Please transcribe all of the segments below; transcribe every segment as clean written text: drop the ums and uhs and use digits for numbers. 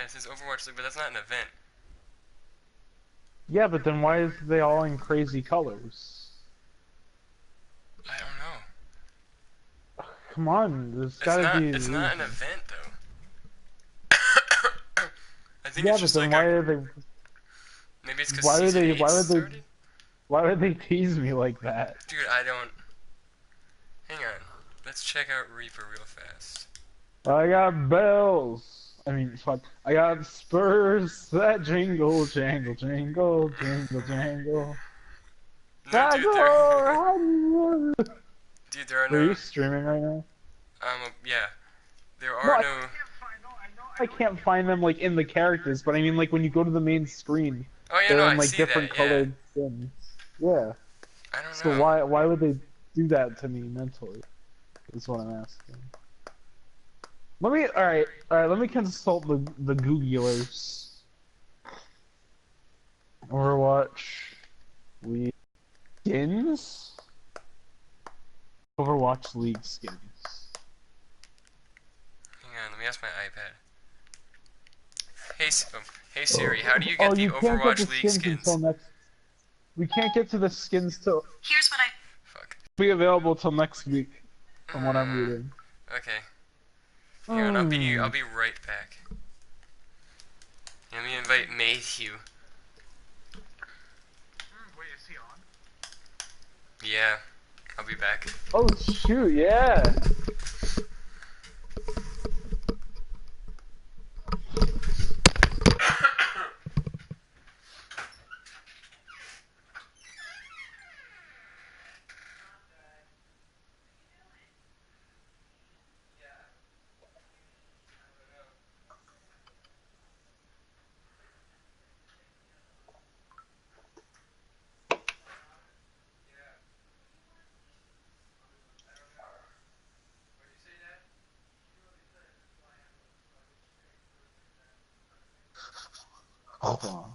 it says Overwatch League, but that's not an event. Yeah, but then why is they all in crazy colors? I don't know. Come on, there's It's gotta not. be a It's not an reason. event though. I think Yeah, it's but just then like a. why are they? Maybe it's because Why would season they? 8 Why would they? started. Why would they tease me like that? Dude, I don't. Hang on. Let's check out Reaper real fast. I got bells. I mean, fuck. I got spurs that jingle, jangle, jingle, jingle, jangle. No, I dude, there. go. Dude, there are Wait, are no. you streaming right now? Yeah, there No, are I no. can't find them like in the characters, but I mean like when you go to the main screen, Oh yeah, no, they're in I like see that. different Yeah, colored skins. Yeah. I don't So know. why would they do that to me mentally? Is what I'm asking. All right. Let me consult the Googlers. Overwatch League skins. Overwatch League skins. Hang on, let me ask my iPad. Hey, hey Siri, how do you Oh, get the you can't get the Overwatch League skins until skins? next. We can't get to the skins till Here's what I. Fuck. be available till next week, from what I'm Uh, reading. okay. Hang on, Hmm. I'll be right back. Let me invite Matthew. Wait, is he on? Yeah, I'll be back. Oh shoot! Yeah. Hold on.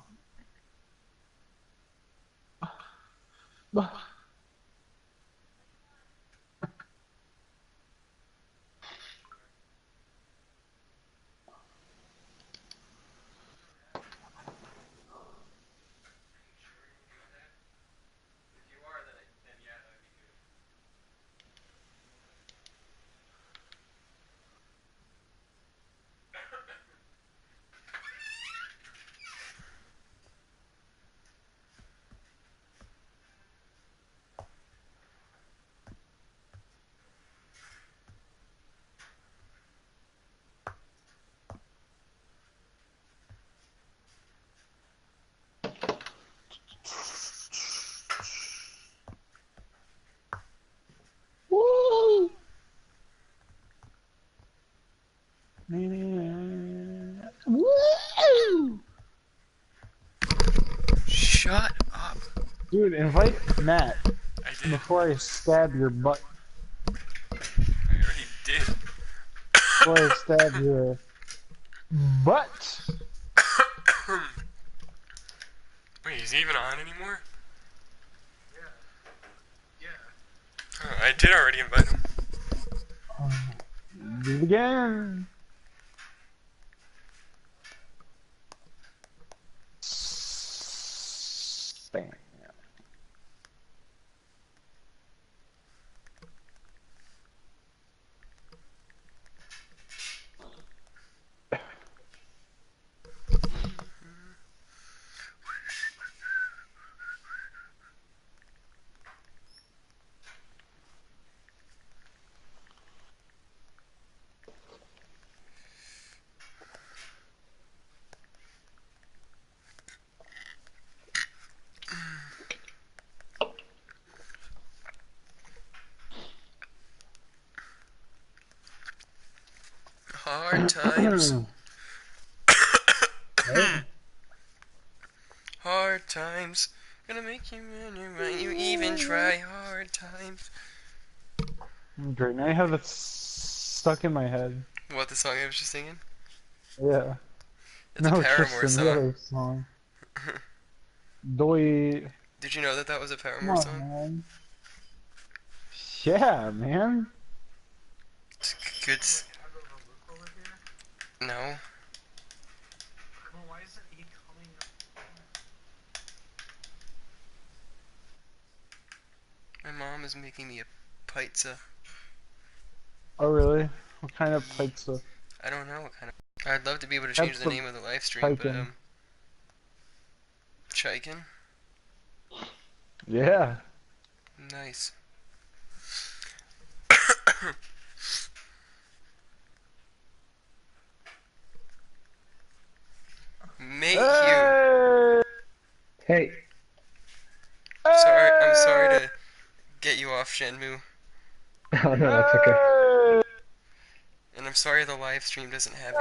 Woo! Woo! Shut up. Dude, invite Matt I did. before I stab your butt. I already did. Before I stab your butt. Wait, is he even on anymore? Yeah. Yeah. Oh, I did already invite him. Do it again. Bam. Hard times. Hard times. Gonna make you right. You even try hard times. Great. Now I have it stuck in my head. What, the song I was just singing? Yeah. It's a No, Paramore Tristan, the song. other song. Doi. Did you know that that was a Come Paramore on, song? man. Yeah, man. It's good. No. coming up? My mom is making me a pizza. Oh really? What kind of pizza? I don't know what kind of. I'd love to be able to Have change the some name of the live stream, but chicken. chicken. Yeah. Nice. Mate Hugh. Hey! Hey, Sorry, I'm sorry Hey! to get you off Shenmue, oh no, that's okay. Hey! and I'm sorry the live stream doesn't have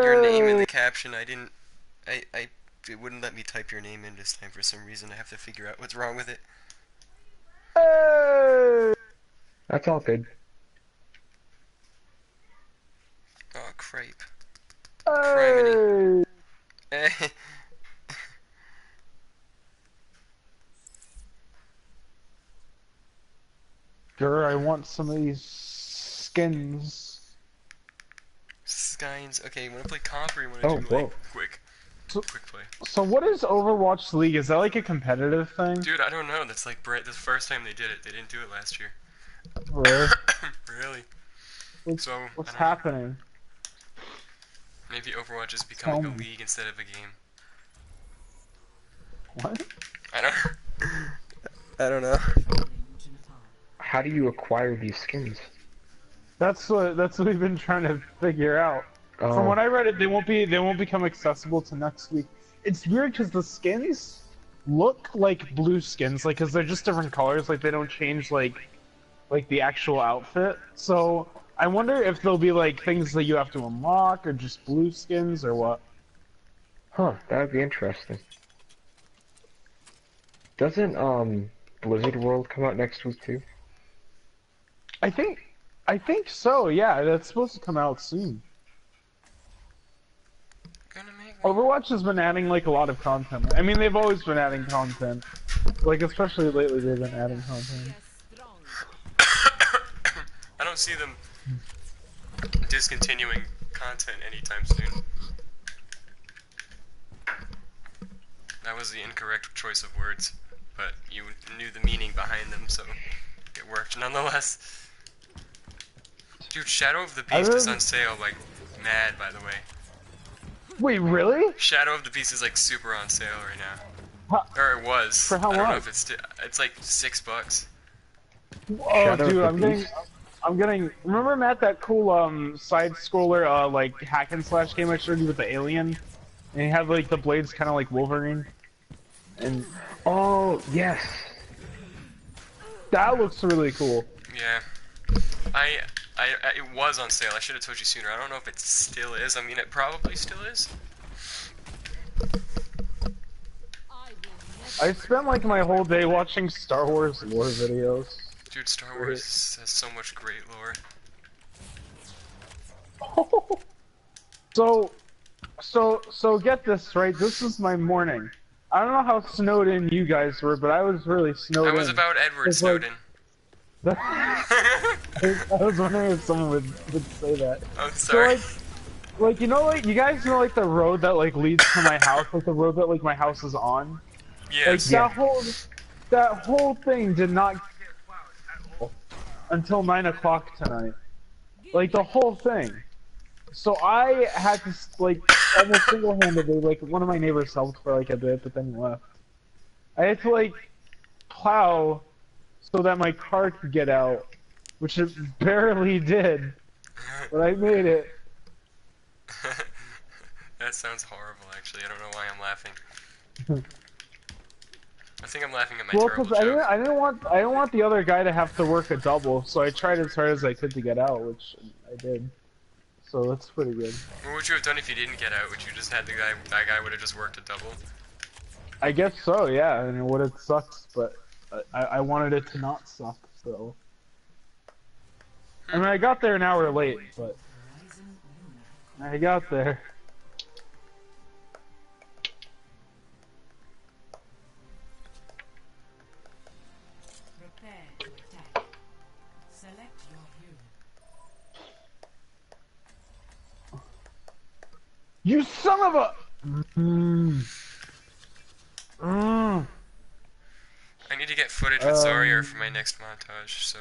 your name in Hey! the caption. I didn't. I it wouldn't let me type your name in this time for some reason. I have to figure out what's wrong with it. Hey! That's all good. Oh, cripe. Criminy. Hey! Eh. Grr, I want some of these skins. Skynes. Okay, you wanna play comp or you wanna Oh, do like whoa. quick So, play? so what is Overwatch League? Is that like a competitive thing? Dude, I don't know. That's like the first time they did it. They didn't do it last year. Really? Really? What's, So I what's don't know. happening? Maybe Overwatch is Tell becoming a me. league instead of a game. What? I don't. I don't know. How do you acquire these skins? That's what we've been trying to figure out. From Oh, what I read, they won't become accessible to next week. It's weird because the skins look like blue skins, like because they're just different colors. Like they don't change like the actual outfit. So I wonder if there'll be like things that you have to unlock, or just blue skins, or what. huh, that would be interesting. Doesn't, Blizzard World come out next week too? I think I think so. Yeah, that's supposed to come out soon. Gonna make me. Overwatch has been adding like a lot of content. I mean, they've always been adding content. Like especially lately, they've been adding content. I don't see them discontinuing content anytime soon. That was the incorrect choice of words, but you knew the meaning behind them, so it worked nonetheless. Dude, Shadow of the I Beast is really... on sale, like, mad, by the way. Wait, really? Shadow of the Beast is, like, super on sale right now. How... Or it was. For how I don't know long? if it's like $6. Oh, Shadow of dude, the I'm getting... Beast? I'm getting. Remember, Matt, that cool side scroller like hack and slash game I showed you with the alien, and he had like the blades kind of like Wolverine, and Oh, yes! that looks really cool. Yeah. It was on sale. I should have told you sooner. I don't know if it still is. I mean, it probably still is. I spent like my whole day watching Star Wars lore videos. Dude, Star Wars has so much great lore. So get this right. This is my morning. I don't know how snowed in you guys were, but I was really snowed I in. was about Edward It's like- Snowden. I was wondering if someone would say that. I'm So sorry. like you know, like you guys know, like the road that like leads to my house, like the road that like my house is on. Like Yes. Yeah. that whole thing did not until 9 o'clock tonight. Like the whole thing. So I had to like almost single-handedly, like one of my neighbors helped for like a bit, but then he left. I had to like plow so that my car could get out, which it barely did, but I made it. That sounds horrible, actually. I don't know why I'm laughing. I think I'm laughing at my Well, terrible because joke. I didn't want the other guy to have to work a double, so I tried as hard as I could to get out, which I did. So that's pretty good. What would you have done if you didn't get out? Would you just had that guy would have just worked a double? I guess so, yeah. I mean, it would have sucked, but I wanted it to not suck, so. I mean, I got there an hour late, but I got there. Prepare to attack. Select your hero. You son of a! Mm. Mm. I need to get footage with Zarya for my next montage, so...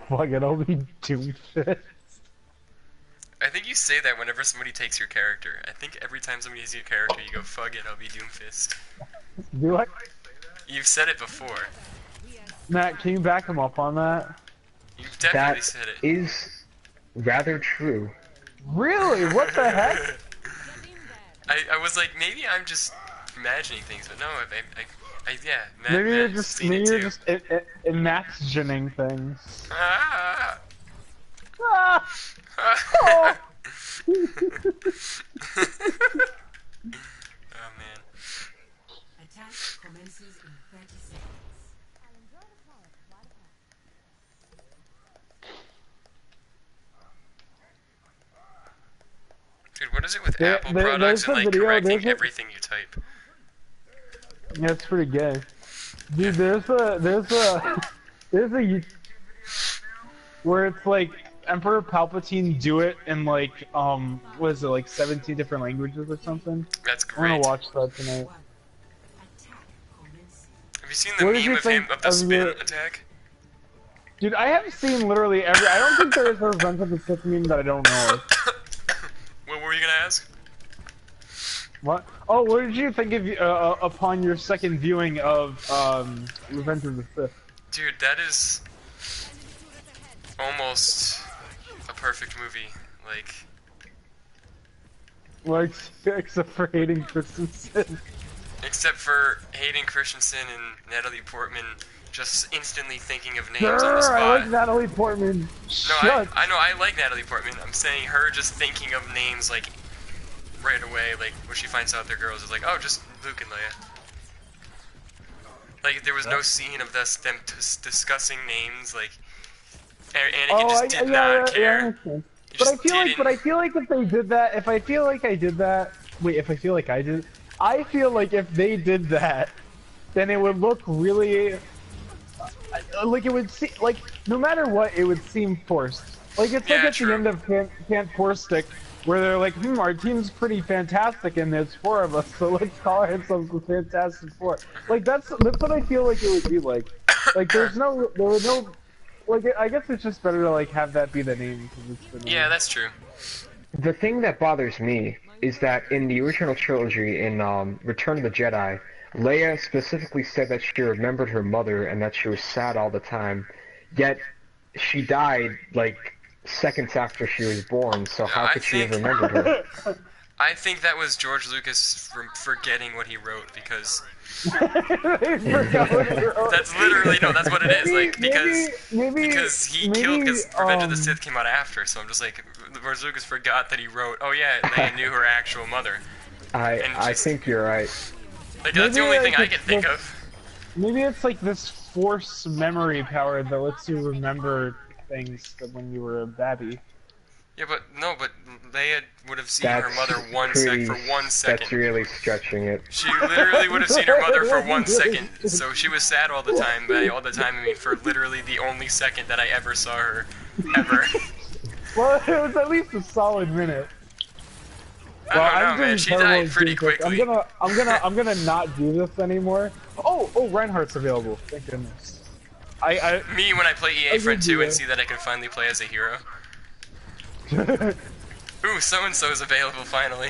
Fuck it, I'll be Doomfist. I think you say that whenever somebody takes your character. I think every time somebody takes your character, you go, fuck it, I'll be Doomfist. Do I? You've said it before. Matt, can you back him up on that? You've definitely That said it. is rather true. Really? What the heck? I was like, maybe I'm just imagining things, but no, yeah, Maybe you're Matt's just seen it too. imagining things. Ah! Ah! Oh! Oh man. Attack commences in 30 seconds. Dude, what is it with There- Apple there- products there's and a like video, correcting there's a- everything you type? Yeah, it's pretty gay. Dude, there's a where it's like Emperor Palpatine do it in like what is it, like 17 different languages or something? That's I'm gonna great. watch that tonight. Attack commences. Have you seen the What did meme you of him think of the of spin your- attack? Dude, I have seen literally every. I don't think there is a Revenge of the Sith meme that I don't know of. What were you gonna ask? What? Oh, what did you think of upon your second viewing of Revenge of the Sith? Dude, that is almost a perfect movie. Like, Like, except for hating Christensen. except for Hayden Christensen and Natalie Portman just instantly thinking of names on the Grr, I spot. like Natalie Portman. No, Shut. I know, I like Natalie Portman. I'm saying her just thinking of names, like, right away, like, when she finds out they're girls, is like, oh, just Luke and Leia. Like, there was no scene of them discussing names, like, Anakin just did not care. I understand. He But I just feel like, didn't- if they did that, if I feel like I did that, wait, if I feel like I did, I feel like if they did that, then it would look really, like it would seem, like, no matter what, it would seem forced. Like, it's Yeah, like at true. the end of Can't Force Stick, where they're like, our team's pretty fantastic and there's 4 of us, so let's call ourselves the Fantastic Four. Like, that's what I feel like it would be like. Like, there was no, like, I guess it's just better to, like, have that be the name, because it's the name. Yeah, that's true. The thing that bothers me is that in the original trilogy, in Return of the Jedi, Leia specifically said that she remembered her mother and that she was sad all the time, yet she died, like, seconds after she was born, so how I could she have think- remembered her? I think that was George Lucas forgetting what he wrote, because I forgot what it was. that's literally, no, that's what it is, like, because he killed, because Revenge of the um, Sith came out after, so I'm just like, George Lucas forgot that he wrote, oh yeah, Leia knew her actual mother. I think you're right. Like, that's the Maybe, only thing like, I can think it's of. Maybe it's like this force memory power that lets you remember things that when you were a babby. Yeah, but Leia would have seen her mother for 1 That's second. really stretching it. She literally would have seen her mother for 1 second, so she was sad all the time, but all the time, I mean, for literally the only second that I ever saw her, ever. Well, it was at least a solid minute. I don't know, man, doing she terrible died at pretty doing this. quickly. I'm gonna not do this anymore. Oh, Reinhardt's available. Thank goodness. Me, when I play EA I Friend would 2 do and that. see that I can finally play as a hero. Ooh, so-and-so's available finally.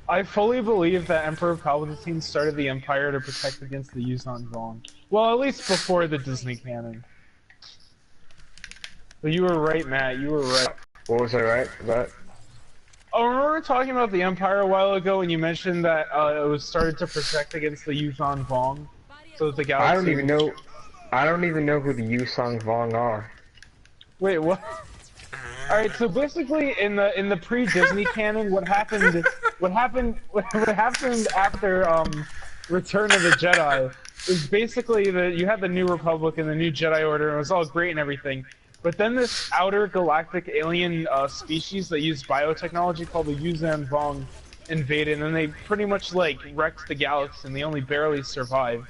I fully believe that Emperor Palpatine started the Empire to protect against the Yuuzhan Vong. Well, at least before the Disney canon. But you were right, Matt. You were right. What was I right about? Oh, remember we were talking about the Empire a while ago, and you mentioned that it was started to protect against the Yuuzhan Vong. So that the galaxy. I don't even know who the Yusong Vong are. Wait, what? All right, so basically, in the pre-Disney canon, what happened after Return of the Jedi is basically that you had the New Republic and the New Jedi Order, and it was all great and everything. But then this outer galactic alien species that used biotechnology called the Yuuzhan Vong invaded, and they pretty much like wrecked the galaxy, and they only barely survived.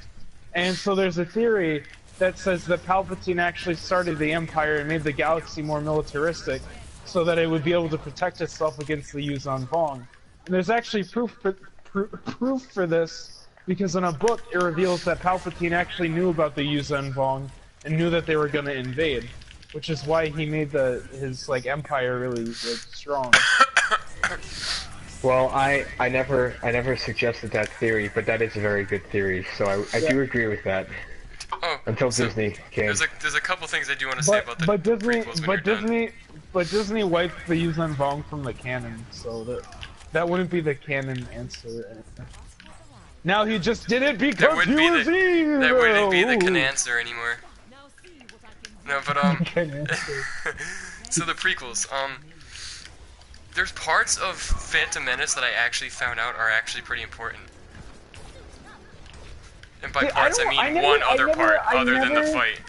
And so there's a theory that says that Palpatine actually started the Empire and made the galaxy more militaristic, so that it would be able to protect itself against the Yuzhan Vong. And there's actually proof for this, because in a book it reveals that Palpatine actually knew about the Yuzhan Vong and knew that they were going to invade, which is why he made his like empire really like, strong. Well, I never suggested that theory, but that is a very good theory. So I do agree with that. Oh, Until so Disney came. there's a couple things I do want to say about the prequels when you're done. But Disney wiped the Yuzhan Vong from the canon, so that wouldn't be the canon answer. Now he just did it because he was evil! That wouldn't be the can answer anymore. No, but so the prequels, there's parts of Phantom Menace that I actually found out are actually pretty important. And by parts, I mean one other part other than the fight.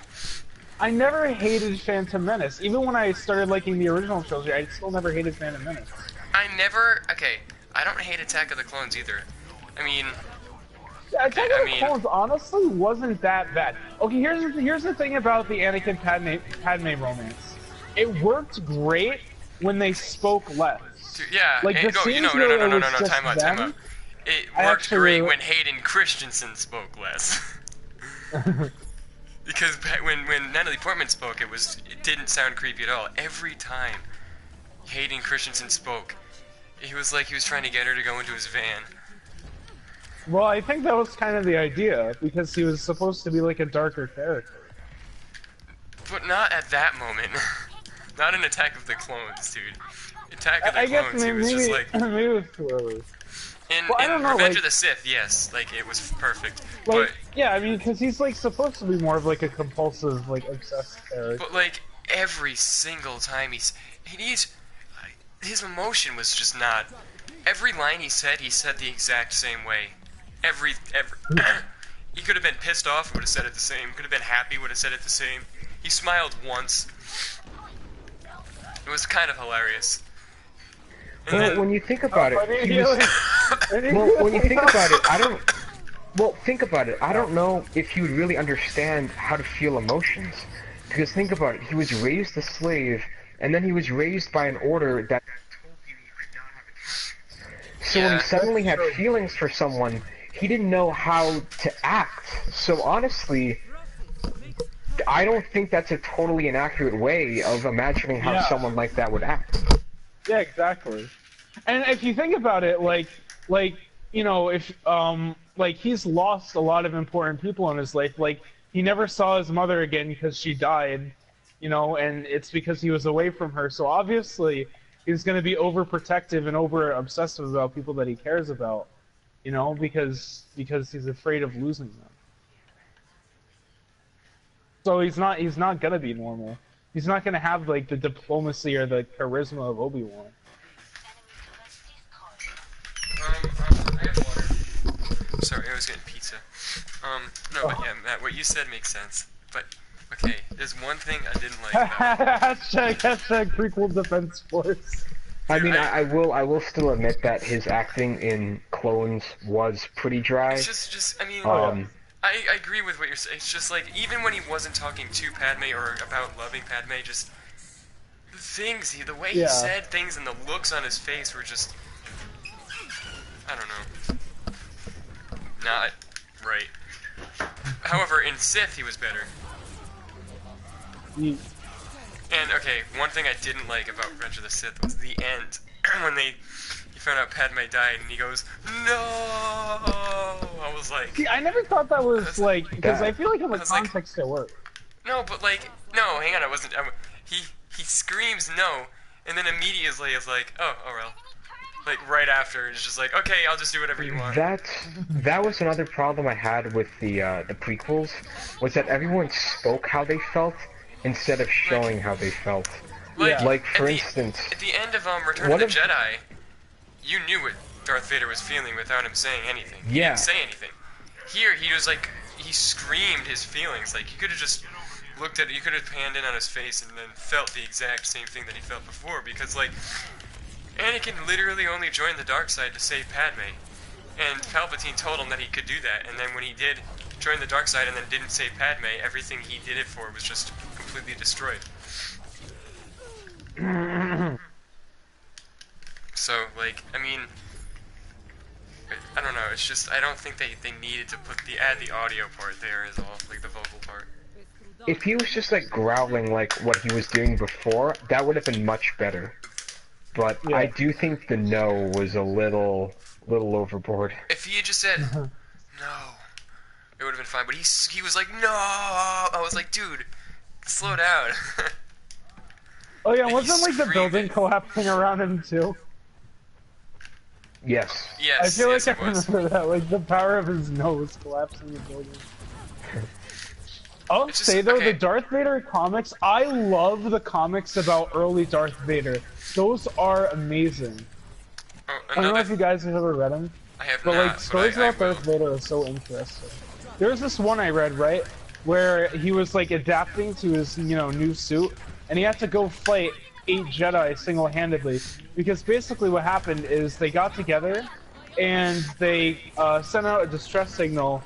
I never hated Phantom Menace. Even when I started liking the original trilogy, I still never hated Phantom Menace. Okay, I don't hate Attack of the Clones either. I mean... Attack of the Clones honestly wasn't that bad. Okay, here's the thing about the Anakin Padme romance. It worked great when they spoke less. Dude, yeah, like the scenes no, time out. It worked great when Hayden Christensen spoke less. Because when Natalie Portman spoke, it didn't sound creepy at all. Every time Hayden Christensen spoke, it was like he was trying to get her to go into his van. Well, I think that was kind of the idea, because he was supposed to be like a darker character. But not at that moment. Not in Attack of the Clones, dude. Attack of the Clones, he was just like... Maybe it was too early. In Revenge of the Sith, yes, like, it was perfect. Like, but, yeah, I mean, because he's, like, supposed to be more of, like, a compulsive, like, obsessed character. But, like, every single time his emotion was just not... Every line he said the exact same way. Every he could have been pissed off, would have said it the same. Could have been happy, would have said it the same. He smiled once. It was kind of hilarious. And well, when you think about it, when you think about it, think about it. I don't know if he would really understand how to feel emotions. Because think about it, he was raised a slave, and then he was raised by an order that told you you could not have attachments. So when he suddenly had feelings for someone, he didn't know how to act. So honestly, I don't think that's a totally inaccurate way of imagining how someone like that would act. Yeah, exactly. And if you think about it, like you know, if like he's lost a lot of important people in his life. Like he never saw his mother again because she died, you know, and it's because he was away from her. So obviously, he's going to be overprotective and over obsessive about people that he cares about, you know, because he's afraid of losing them. So he's not gonna be normal. He's not gonna have like the diplomacy or the charisma of Obi-Wan. I have water. Sorry, I was getting pizza. No, but yeah, Matt, what you said makes sense. But okay, there's one thing I didn't like about hashtag prequel defense force. I mean, I will still admit that his acting in Clones was pretty dry. It's just I mean, I agree with what you're saying. It's just like, even when he wasn't talking to Padme or about loving Padme, just the things, the way he said things and the looks on his face were just, I don't know, not right. However, in Sith, he was better. And, okay, one thing I didn't like about Revenge of the Sith was the end, when he found out Padme died, and he goes, "No!" I was like... See, I never thought that was, like, because I feel like in the context it worked. No, but, like, no, hang on, I wasn't... he screams no, and then immediately is like, "Oh, well." Like, right after, it's just like, "Okay, I'll just do whatever you want." That was another problem I had with the prequels, was that everyone spoke how they felt, instead of showing how they felt. Like, for instance... At the end of Return of the Jedi, you knew what Darth Vader was feeling without him saying anything. He didn't say anything. Here, he was like, he screamed his feelings. Like, you could have just looked at it, you could have panned in on his face and then felt the exact same thing that he felt before. Because, like, Anakin literally only joined the dark side to save Padme. And Palpatine told him that he could do that. And then when he did, joined the dark side and then didn't save Padme, everything he did it for was just completely destroyed. So, like, I mean, I don't know, it's just, I don't think they needed to add the audio part there is all, like the vocal part. If he was just like growling like what he was doing before, that would have been much better. But Yeah. I do think the no was a little overboard. If he had just said, no, it would have been fine, but he was like, no! I was like, dude, slow down. Oh yeah, And wasn't he like the building screamed. collapsing around him too? Yes. Yes, I feel yes, like it I was. remember that, like the power of his nose collapsing the building. I'll It's just- say though, okay. the Darth Vader comics, I love the comics about early Darth Vader. Those are amazing. Oh, I don't know another, if you guys have ever read them, I have but not, like stories but I about Darth Vader are so interesting. There's this one I read, right, where he was like adapting to his, new suit, and he had to go fight 8 Jedi single-handedly, because basically what happened is they got together, and they sent out a distress signal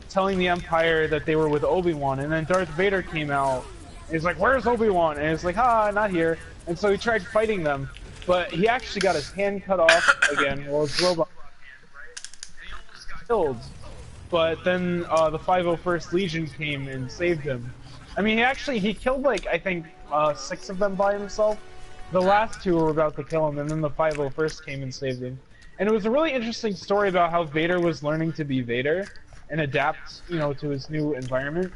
telling the Empire that they were with Obi-Wan, and then Darth Vader came out, and he's like, where's Obi-Wan? And it's like, not here. And so he tried fighting them, but he actually got his hand cut off again while his robot killed. But then the 501st Legion came and saved him. I mean, he killed like, I think, 6 of them by himself. The last 2 were about to kill him, and then the 501st came and saved him. And it was a really interesting story about how Vader was learning to be Vader and adapt, to his new environment.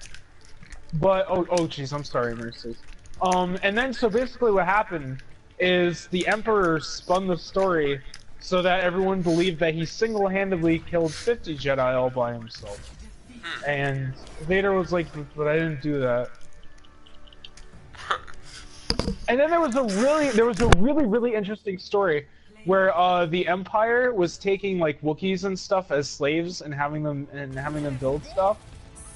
But oh jeez, I'm sorry, Mercy. And then so basically what happened is the Emperor spun the story so that everyone believed that he single-handedly killed 50 Jedi all by himself. And Vader was like, but I didn't do that. And then there was a really interesting story where the Empire was taking like Wookiees and stuff as slaves and having them build stuff.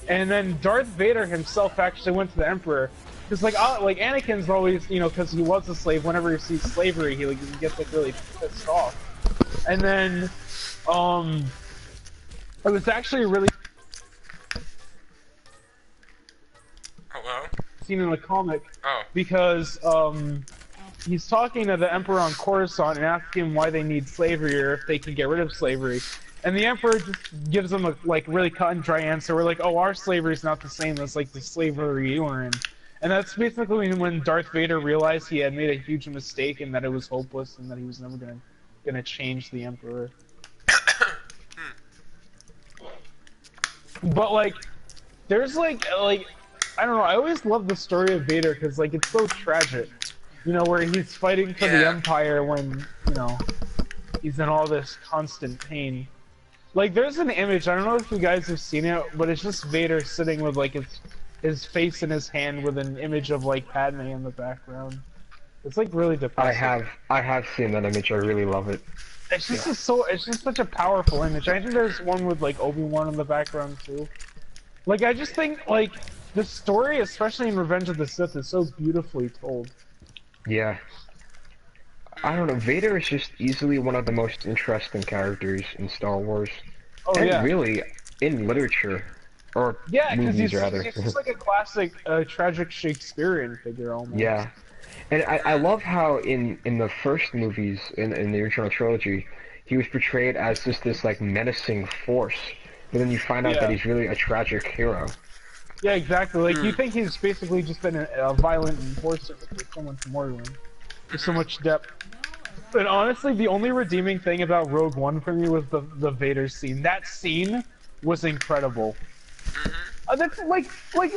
And then Darth Vader himself actually went to the Emperor. Because like Anakin's always, because he was a slave, whenever he sees slavery, he gets like really pissed off. And then it was actually a really Hello? scene in the comic Oh. because he's talking to the Emperor on Coruscant and asking him why they need slavery or if they can get rid of slavery. And the Emperor just gives him a really cut and dry answer. We're like, oh, our slavery is not the same as like the slavery you were in. And that's basically when Darth Vader realized he had made a huge mistake and that it was hopeless and that he was never gonna change the Emperor. But like, there's like I don't know. I always love the story of Vader because like it's so tragic. Where he's fighting for the Empire when he's in all this constant pain. Like, there's an image, I don't know if you guys have seen it, but it's just Vader sitting with, like, his face in his hand with an image of, like, Padme in the background. It's, like, really depressing. I have seen that image, I really love it. It's just it's just such a powerful image. I think there's one with, like, Obi-Wan in the background, too. Like, I just think, like, the story, especially in Revenge of the Sith, is so beautifully told. Yeah. I don't know, Vader is just easily one of the most interesting characters in Star Wars. Oh, and yeah. really, in literature. Or because movies, rather. he's just like a classic, tragic Shakespearean figure, almost. Yeah. And I love how in the first movies, in the original trilogy, he was portrayed as just this, like, menacing force. But then you find out that he's really a tragic hero. Yeah, exactly. Like, you think he's basically just been a violent enforcer with so much more to him. There's so much depth. But honestly, the only redeeming thing about Rogue One for me was the Vader scene. That scene was incredible. That's like why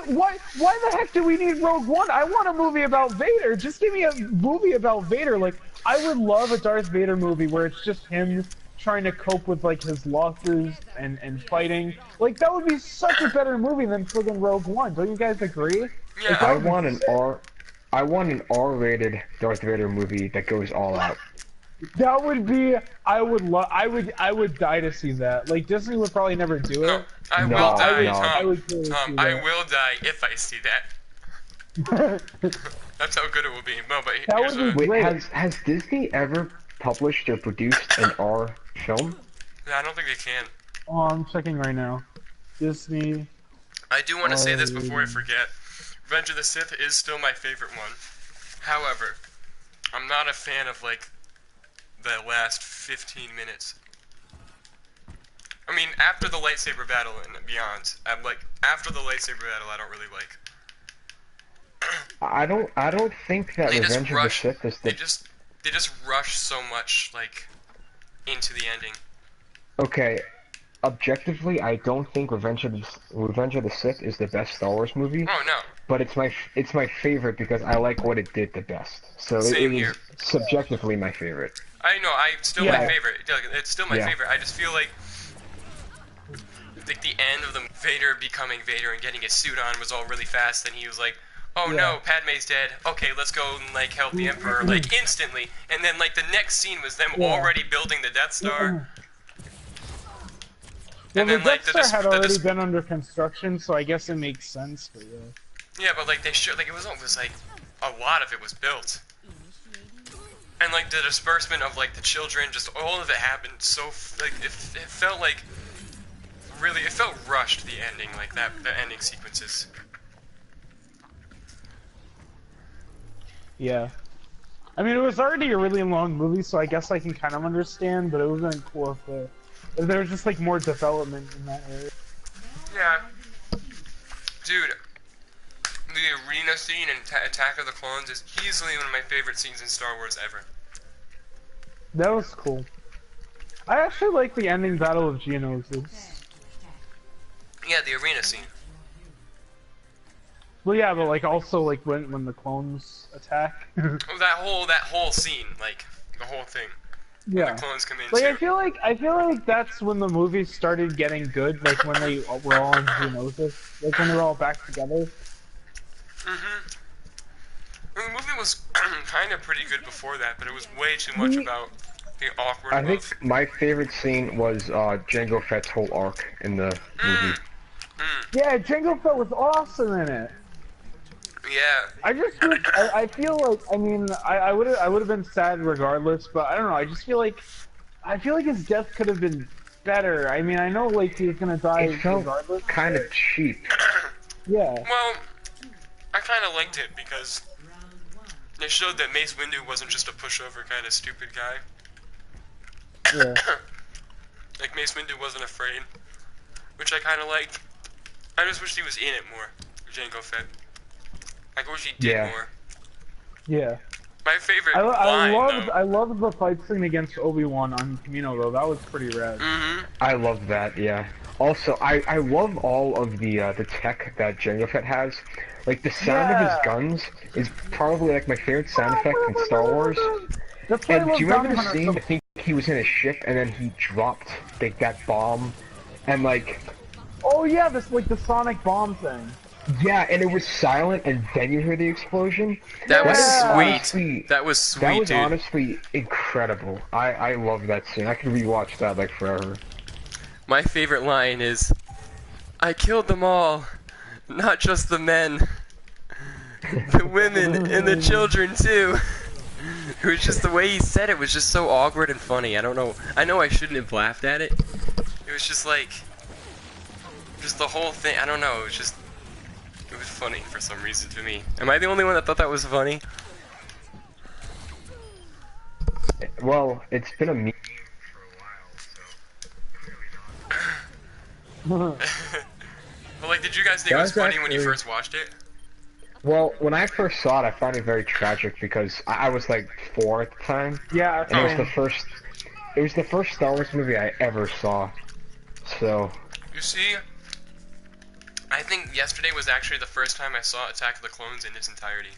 the heck do we need Rogue One? I want a movie about Vader. Just give me a movie about Vader. Like, I would love a Darth Vader movie where it's just him trying to cope with like his losses and fighting. Like, that would be such a better movie than friggin' Rogue One. Don't you guys agree? Yeah. Like, I want an R-rated Darth Vader movie that goes all out. That would be. I would die to see that. Like, Disney would probably never do it. No, I No, will die, no. Tom. I would totally Tom, see I that. will die if I see that. That's how good it will be. No, but That here's would what... be Wait, great. has Disney ever published or produced an R film? No, I don't think they can. Oh, I'm checking right now. Disney I do want to say this before I forget. Revenge of the Sith is still my favorite one. However, I'm not a fan of, like, the last 15 minutes. I mean, after the lightsaber battle and beyond, I'm like, after the lightsaber battle, I don't really like. I don't think that Revenge of the Sith is the... They just rush so much, like, into the ending. Okay, objectively, I don't think Revenge of the Sith is the best Star Wars movie. Oh, no. But it's my favorite because I like what it did the best. So Same it here. is subjectively my favorite. I know, still my favorite. It's still my favorite. I just feel like the end of the Vader becoming Vader and getting his suit on was all really fast, and he was like, oh no, Padme's dead. Okay, let's go and, like, help the Emperor, like, instantly. And then, like, the next scene was them already building the Death Star. Well, the Death Star had already been under construction, so I guess it makes sense for you. Yeah, but, like, they showed, like, it was like, a lot of it was built. And, like, the disbursement of, like, the children, just all of it happened so, like, it felt like, really, it felt rushed, the ending, like, the ending sequences. Yeah. I mean, it was already a really long movie, so I guess I can kind of understand, but it would have been cool if there was just, like, more development in that area. Yeah. Dude, the arena scene in Attack of the Clones is easily one of my favorite scenes in Star Wars ever. That was cool. I actually like the ending battle of Geonosis. Yeah, the arena scene. Well, yeah, but, like, also, like, when the clones attack. Oh, that whole scene, like, the whole thing. Yeah. The clones come in Like, too. I feel like that's when the movie started getting good, like, when they were all in Geonosis. Like, when they were all back together. Mm-hmm. Well, the movie was kind of pretty good before that, but it was way too much about the awkward I love. think my favorite scene was Jango Fett's whole arc in the movie. Yeah, Jango Fett was awesome in it. Yeah. I feel like, I mean, I would have been sad regardless, but I don't know, I feel like his death could have been better. I mean, I know, like, he was gonna die It felt regardless. kind of cheap. Yeah. Well, I kind of liked it because it showed that Mace Windu wasn't just a pushover kind of stupid guy. Yeah. Like, Mace Windu wasn't afraid, which I kind of liked. I just wish he was in it more, Jango Fett. I wish he did more. Yeah. My favorite line, I loved the fight scene against Obi-Wan on Kamino, though. That was pretty rad. Mm-hmm. I love that, yeah. Also, I love all of the tech that Jango Fett has. Like, the sound of his guns is probably, like, my favorite sound effect in Star Wars. And do you remember the scene, I think he was in a ship, and then he dropped, like, that bomb, and, like... Oh yeah, like, the sonic bomb thing. Yeah, and it was silent, and then you hear the explosion. That was sweet. Honestly, that was sweet, That was dude. honestly incredible. I love that scene. I could rewatch that, like, forever. My favorite line is, I killed them all, not just the men, the women, and the children, too. It was just the way he said it was just so awkward and funny. I don't know. I know I shouldn't have laughed at it. It was just like, just the whole thing. I don't know. It was funny for some reason to me. Am I the only one that thought that was funny? Well, it's been a meme Well, like, did you guys think it was funny when you first watched it? Well, when I first saw it, I found it very tragic because I was like 4 at the time. Yeah. And it was the first Star Wars movie I ever saw. So. You see, I think yesterday was actually the first time I saw Attack of the Clones in its entirety.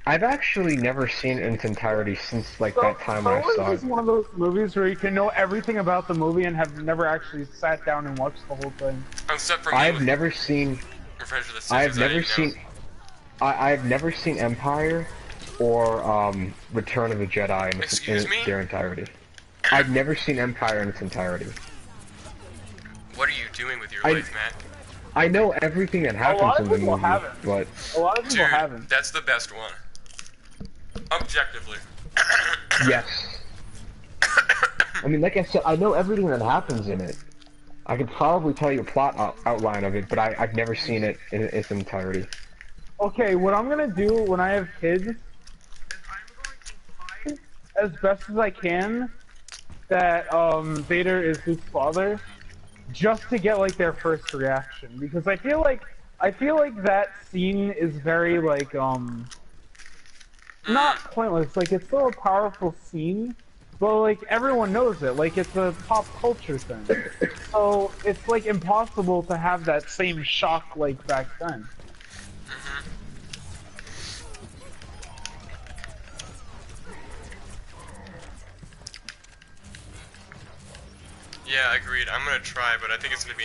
I've actually never seen it in its entirety since, like, that time when I saw it. It's one of those movies where you can know everything about the movie and have never actually sat down and watched the whole thing. Except for I've never seen... I've never seen Empire or Return of the Jedi in their entirety. I've never seen Empire in its entirety. What are you doing with your life, Matt? I know everything that happens in the movie, but... A lot of people haven't. That's the best one. Objectively. Yes. I mean, like I said, I know everything that happens in it. I could probably tell you a plot outline of it, but I've never seen it in its entirety. Okay, what I'm gonna do when I have kids, as best as I can, that Vader is Luke's father, just to get like their first reaction, because I feel like that scene is very like not pointless. Like it's still a powerful scene, but like everyone knows it. Like it's a pop culture thing, so it's like impossible to have that same shock like back then. Yeah, agreed. I'm gonna try, but I think it's gonna be.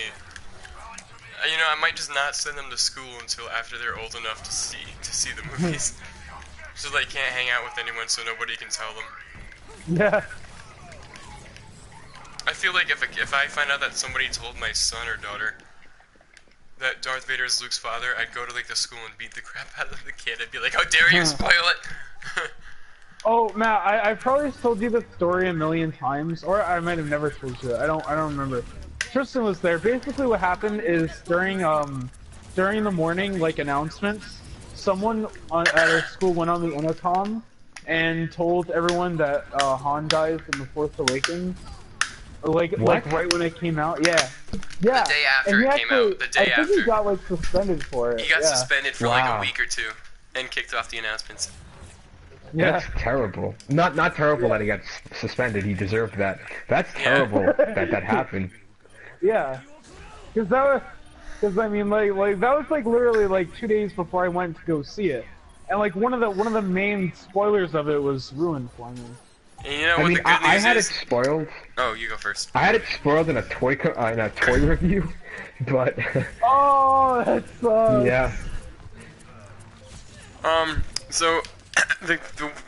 You know, I might just not send them to school until after they're old enough to see the movies, so they can't hang out with anyone, so nobody can tell them. Yeah. I feel like if I find out that somebody told my son or daughter that Darth Vader is Luke's father, I'd go to like the school and beat the crap out of the kid. I'd be like, "How dare you spoil it!" Oh, Matt, I've probably told you this story a million times, or I might have never told you it. I don't remember. Tristan was there. Basically, what happened is during the morning like announcements, someone at our school went on the intercom and told everyone that Han dies in The Force Awakens. Like right when it came out, yeah. The day after it came out. The day I think after. he got like suspended for it. He got suspended for like Wow. a week or two, and kicked off the announcements. Yeah. That's terrible. Not terrible that he got suspended. He deserved that. That's terrible that happened. Yeah. Because I mean, like that was like literally like 2 days before I went to go see it, and like one of the main spoilers of it was ruined for me. And you know what I mean, the good news I had is? it spoiled. Oh, you go first. I had it spoiled in a toy review, but Oh, that sucks. yeah. So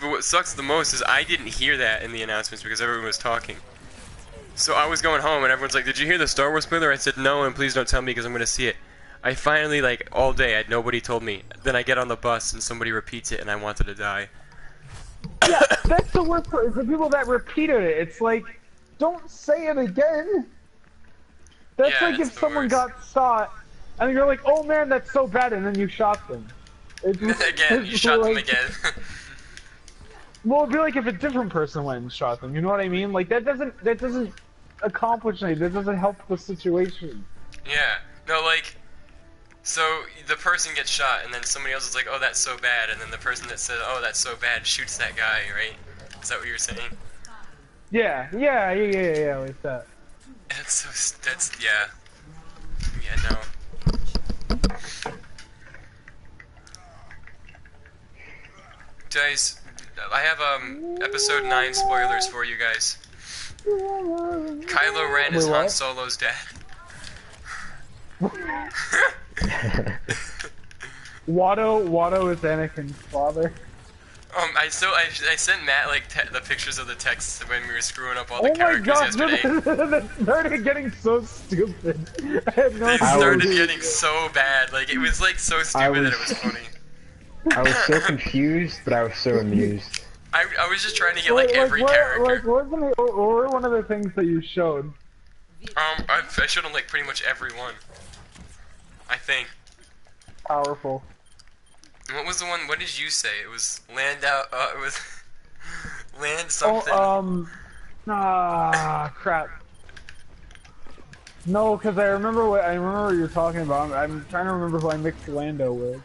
what sucks the most is I didn't hear that in the announcements because everyone was talking. So I was going home and everyone's like, "Did you hear the Star Wars spoiler?" I said, "No, and please don't tell me because I'm gonna see it." I finally, like, all day, nobody told me. Then I get on the bus and somebody repeats it and I wanted to die. Yeah, that's the worst part, is the people that repeated it. It's like, don't say it again. That's Yeah, like it's if the someone worst. got shot, and you're like, oh man, that's so bad, and then you shot them. It's Again, you it's shot them like- again. Well, it'd be like if a different person went and shot them, you know what I mean? Like, that doesn't accomplish anything, that doesn't help the situation. Yeah. No, like, so the person gets shot and then somebody else is like, "Oh, that's so bad," and then the person that said, "Oh, that's so bad," shoots that guy, right? Is that what you're saying? Yeah, like that. That's so, yeah. Yeah, no. Guys, I have, episode 9 spoilers for you guys. Kylo Ren is Wait, Han what? Solo's dad. Watto is Anakin's father. I sent Matt, like, the pictures of the texts when we were screwing up all the Oh my characters god, yesterday. that started getting so stupid. I had no They idea. started getting so bad. Like, it was, like, so stupid that it was funny. I was so confused, but I was so amused. I was just trying to get, like, every character. Like, what were one of the things that you showed? I showed him, like, pretty much every one. I think. Powerful. What was the one? What did you say? It was land out. It was land something. Crap. No, because I remember what you're talking about. I'm trying to remember who I mixed Lando with.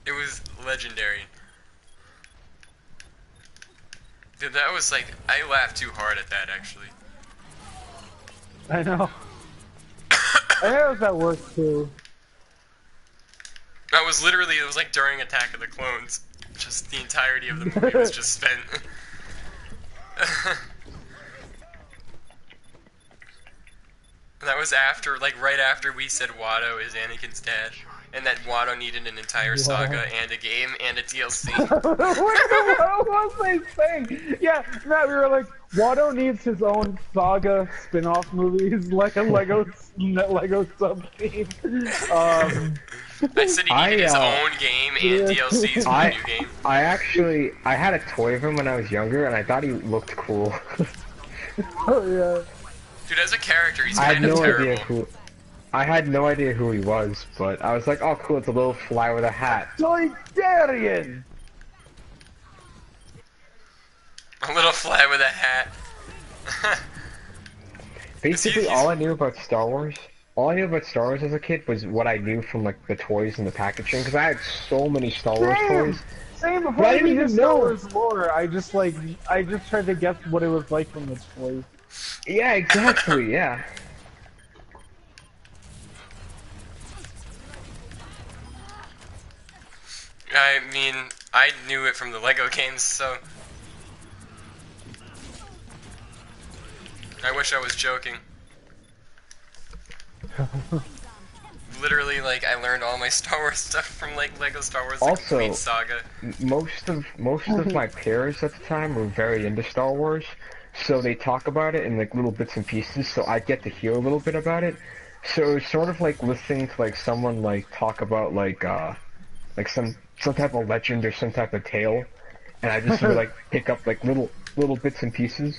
It was legendary. Dude, that was like, I laughed too hard at that actually. I know. I think I was at work too. That was literally, it was like during Attack of the Clones. Just the entirety of the movie was just spent. That was after, like right after we said Watto is Anakin's dad. And that Watto needed an entire saga and a game and a DLC. What was I saying? Yeah, Matt, we were like, Watto needs his own saga spin-off movies, like a Lego sub-theme. I said he needed his own game and DLCs for the new game. I had a toy of him when I was younger, and I thought he looked cool. Oh yeah. Dude, as a character, he's I had kind of no terrible. idea who. I had no idea who he was, but I was like, oh cool, it's a little fly with a hat. Solidarian! A little fly with a hat. Basically, all I knew about Star Wars, as a kid was what I knew from like the toys and the packaging, because I had so many Star Wars toys. Same, But I didn't even Star know. Wars lore. I just tried to guess what it was like from the toys. Yeah, exactly. Yeah. I mean, I knew it from the Lego games, so... I wish I was joking. Literally, like, I learned all my Star Wars stuff from, like, Lego Star Wars, the Also, complete saga. most of my peers at the time were very into Star Wars, so they talk about it in like little bits and pieces, so I get to hear a little bit about it. So it's sort of like listening to like someone like talk about like some type of legend or some type of tale, and I just sort of like pick up like little bits and pieces.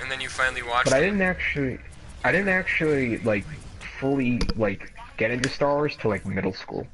And then you finally watched But I them. didn't actually like fully like get into Star Wars till like middle school.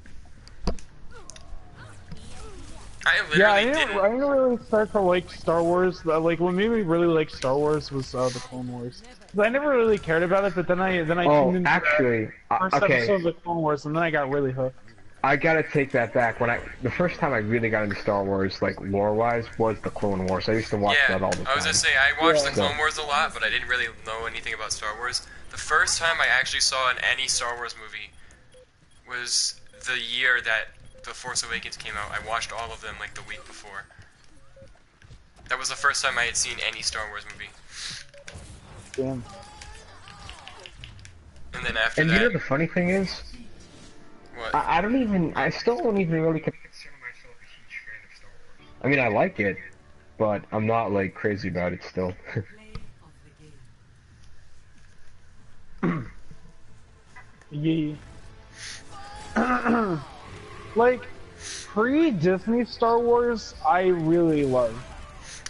I Yeah, literally didn't. I didn't really start to like Star Wars. Like what made me really like Star Wars was the Clone Wars. I never really cared about it, but then I tuned into actually, the first okay. episode of the Clone Wars, and then I got really hooked. I gotta take that back. The first time I really got into Star Wars, like lore-wise, was the Clone Wars. I used to watch that all the time. I was gonna say, I watched Yeah. the Clone Wars a lot, but I didn't really know anything about Star Wars. The first time I actually saw any Star Wars movie was the year that The Force Awakens came out. I watched all of them like the week before. That was the first time I had seen any Star Wars movie. Damn. And then after And that... you know the funny thing is, What? I still don't even really consider myself a huge fan of Star Wars. I mean, I like it, but I'm not like crazy about it still. Yeah. Like pre-Disney Star Wars, I really love.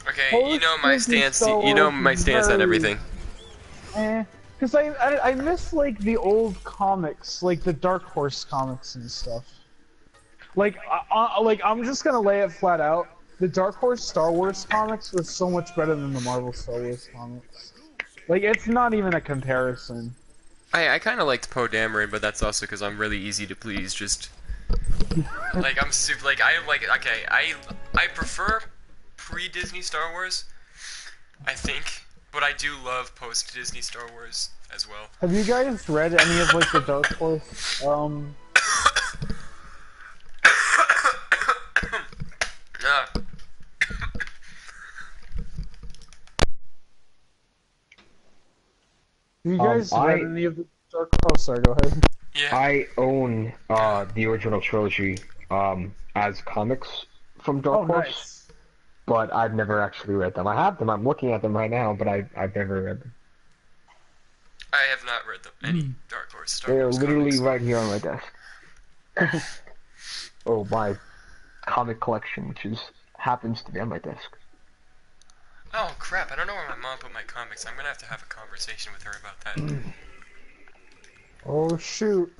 Okay, you know my Disney stance. Star You know Wars my is stance on very- everything. Because I miss like the old comics, like the Dark Horse comics and stuff. Like I'm just gonna lay it flat out. The Dark Horse Star Wars comics was so much better than the Marvel Star Wars comics. Like it's not even a comparison. I kind of liked Poe Dameron, but that's also because I'm really easy to please. Just like I'm super like I like okay I prefer pre-Disney Star Wars, I think, but I do love post-Disney Star Wars as well. Have you guys read any of like the Dark Horse? Have you guys read any of the Dark Horse? Sorry, go ahead. Yeah. I own the original trilogy as comics from Dark Horse, Nice. but I've never actually read them. I have them. I'm looking at them right now, but I've never read them. I have not read any Dark Horse Star They're Wars literally comics. right here on my desk. Oh, my comic collection, which happens to be on my desk. Oh crap! I don't know where my mom put my comics. I'm gonna have to have a conversation with her about that. Oh shoot.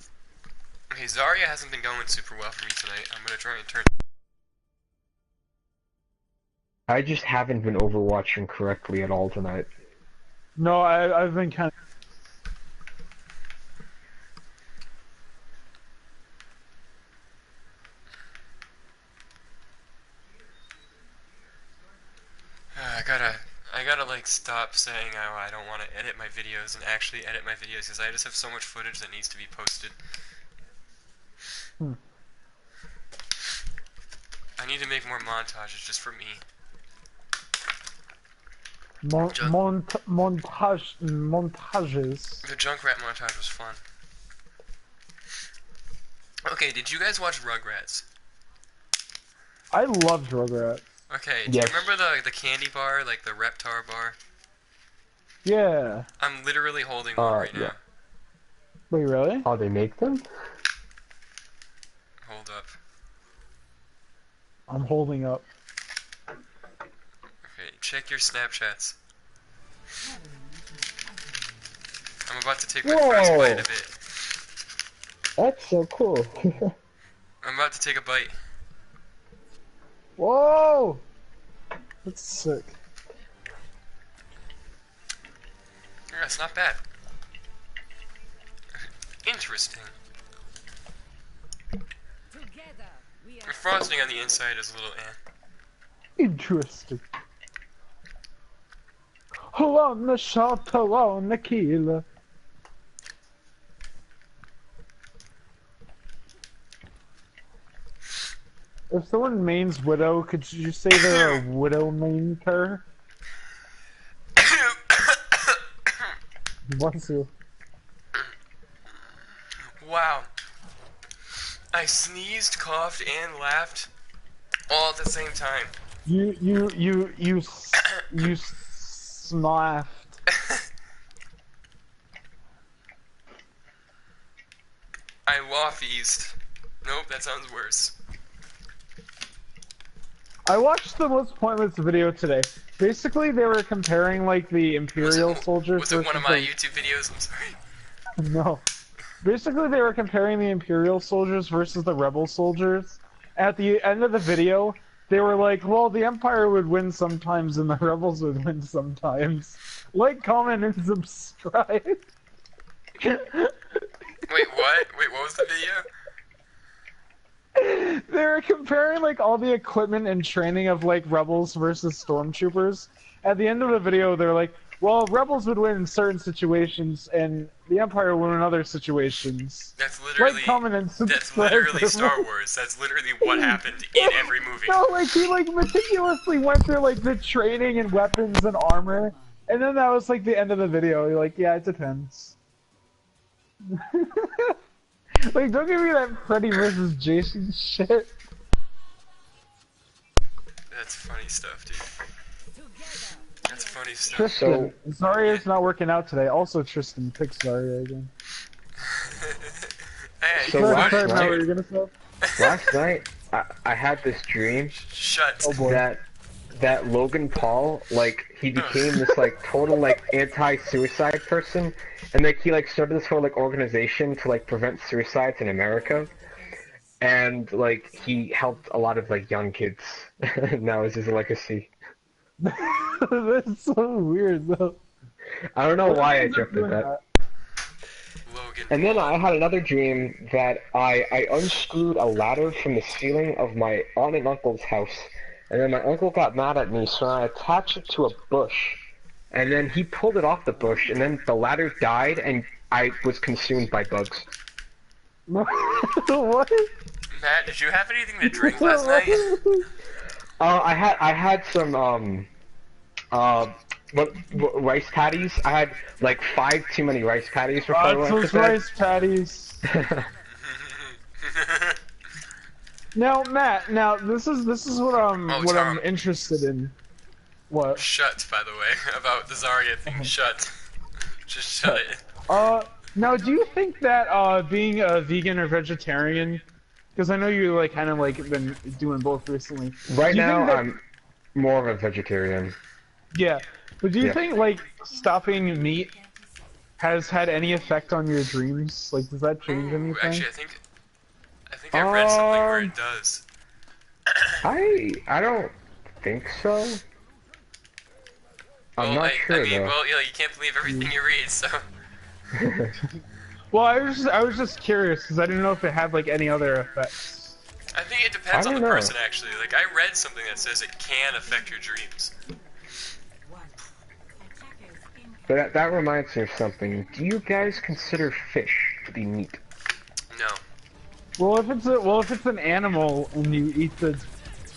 Okay, Zarya hasn't been going super well for me tonight. I'm gonna try and turn. I just haven't been overwatching correctly at all tonight. No, I've been kind of. I gotta like stop saying how I don't want to edit my videos and actually edit my videos because I just have so much footage that needs to be posted. I need to make more montages just for me. Montages. The Junkrat montage was fun. Okay, did you guys watch Rugrats? I love Rugrats. Okay, do Yes. you remember the candy bar, like the Reptar bar? Yeah. I'm literally holding one right yeah. now. Wait, really? Oh, they make them? Hold up. I'm holding up. check your Snapchats. I'm about to take my Whoa. first bite of it. That's so cool. I'm about to take a bite. Whoa! That's sick. Yeah, it's not bad. Interesting. The frosting on the inside is a little Interesting. On the shot, on the killer. If someone mains Widow, could you say they're a Widow main-ter? Bless you. Wow. I sneezed, coughed, and laughed all at the same time. You snaffed. I waffeezed. Nope, that sounds worse. I watched the most pointless video today. Basically, they were comparing like the Imperial soldiers. Was it one of my YouTube videos? I'm sorry. No. Basically, they were comparing the Imperial soldiers versus the Rebel soldiers. At the end of the video, they were like, well, the Empire would win sometimes and the Rebels would win sometimes. Like, comment, and subscribe. Wait, what? Wait, what was the video? They were comparing like all the equipment and training of like Rebels versus Stormtroopers. At the end of the video, they're like, well, Rebels would win in certain situations and the Empire would win in other situations. That's literally, like, comment, and subscribe. that's literally Star Wars. That's literally what happened in every movie. No, like he like meticulously went through like the training and weapons and armor, and then that was like the end of the video. You're like, yeah, it depends. Like, don't give me that Freddy versus Jason shit. That's funny stuff, dude. That's funny stuff. Tristan, Zarya's not working out today. Also, Tristan, pick Zarya again. Hey, So Sorry, last Matt, what night- were you gonna say? Last night, I had this dream shut. Oh boy. that Logan Paul, like, he became this, like, total, like, anti-suicide person, and, like, he, like, started this whole, like, organization to, like, prevent suicides in America, and, like, he helped a lot of, like, young kids. Now is his legacy. That's so weird, though. I don't know why I jumped at that. Logan. And then I had another dream that I unscrewed a ladder from the ceiling of my aunt and uncle's house. And then my uncle got mad at me, so I attached it to a bush. And then he pulled it off the bush, and then the ladder died, and I was consumed by bugs. What? Matt, did you have anything to drink last night? I had some rice patties. I had like 5 too many rice patties before I went Those to bed. rice patties. Now, Matt. Now, this is what I'm Tom. interested in. What? Shut, by the way, about the Zarya thing. Shut. Just shut it. Now, do you think that being a vegan or vegetarian, because I know you like kind of like been doing both recently. Right do you now, think that, I'm more of a vegetarian. Yeah, but do you Yeah. think like stopping meat has had any effect on your dreams? Like, does that change Ooh, anything? actually, I think I read something where it does. I don't think so. I'm Well, not sure I mean, though. well, you know, you can't believe everything you read, so. Well, I was just curious because I didn't know if it had like any other effects. I think it depends I on the don't know. person, actually. Like, I read something that says it can affect your dreams. But that reminds me of something. Do you guys consider fish to be meat? No. Well, if it's an animal and you eat the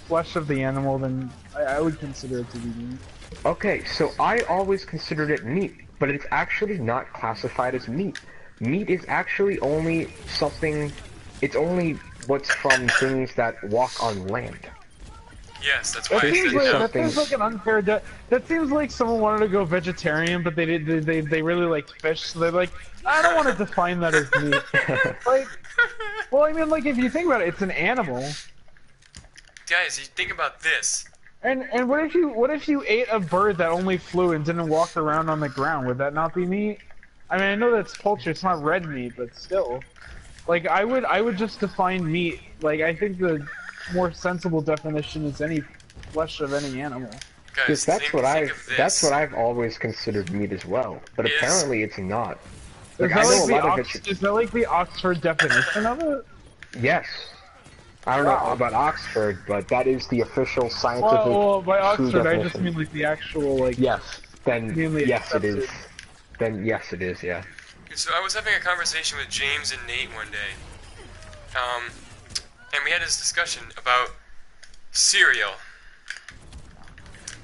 flesh of the animal, then I would consider it to be meat. Okay, so I always considered it meat, but it's actually not classified as meat. Meat is actually only something, it's only what's from things that walk on land. Yes, that's why That I seems said like, no. that seems like an unfair. That seems like someone wanted to go vegetarian, but they really liked fish, so they're like, I don't want to define that as meat. Like, well, I mean, like if you think about it, it's an animal. Guys, you think about this. And what if you ate a bird that only flew and didn't walk around on the ground? Would that not be meat? I mean, I know that's poultry. It's not red meat, but still. Like I would just define meat. Like I think the more sensible definition is any flesh of any animal. Guys, that's what I've always considered meat as well. But apparently it's not. Like, is that like the Oxford definition of it? Yes. I don't know about Oxford, but that is the official scientific. Well, by Oxford definition. I just mean like the actual like. Yes. Then yes, it is. Accepted. Then yes, it is. Yeah. So I was having a conversation with James and Nate one day, and we had this discussion about cereal.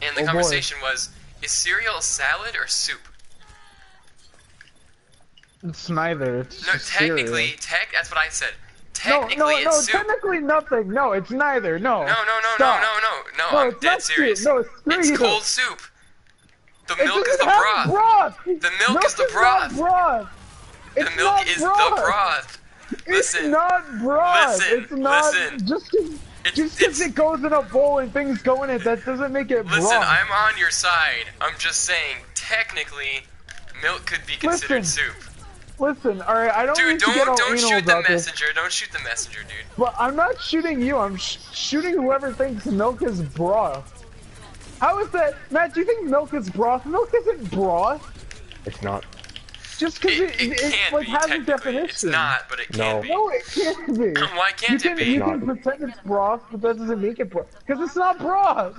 And the conversation was, is cereal a salad or soup? It's neither. It's no, just technically, cereal. That's what I said. Technically, no, it's soup. technically nothing. No, it's neither. No. No, I'm dead serious. No, it's cold soup. The milk is the broth. The milk is the broth. The milk is the broth. It's not broth. It's not. Just because it goes in a bowl and things go in it, that doesn't make it broth. Listen, I'm on your side. I'm just saying, technically, milk could be considered soup. Listen, alright, I don't dude, need to get all don't anal shoot the about this. messenger. Don't shoot the messenger, dude. But I'm not shooting you. I'm shooting whoever thinks milk is broth. How is that, Matt? Do you think milk is broth? Milk isn't broth. It's not. Just because it like has a definition. It's not, but it can be. No, it can't be. Why can't it be? You can pretend it's broth, but that doesn't make it broth. Because it's not broth.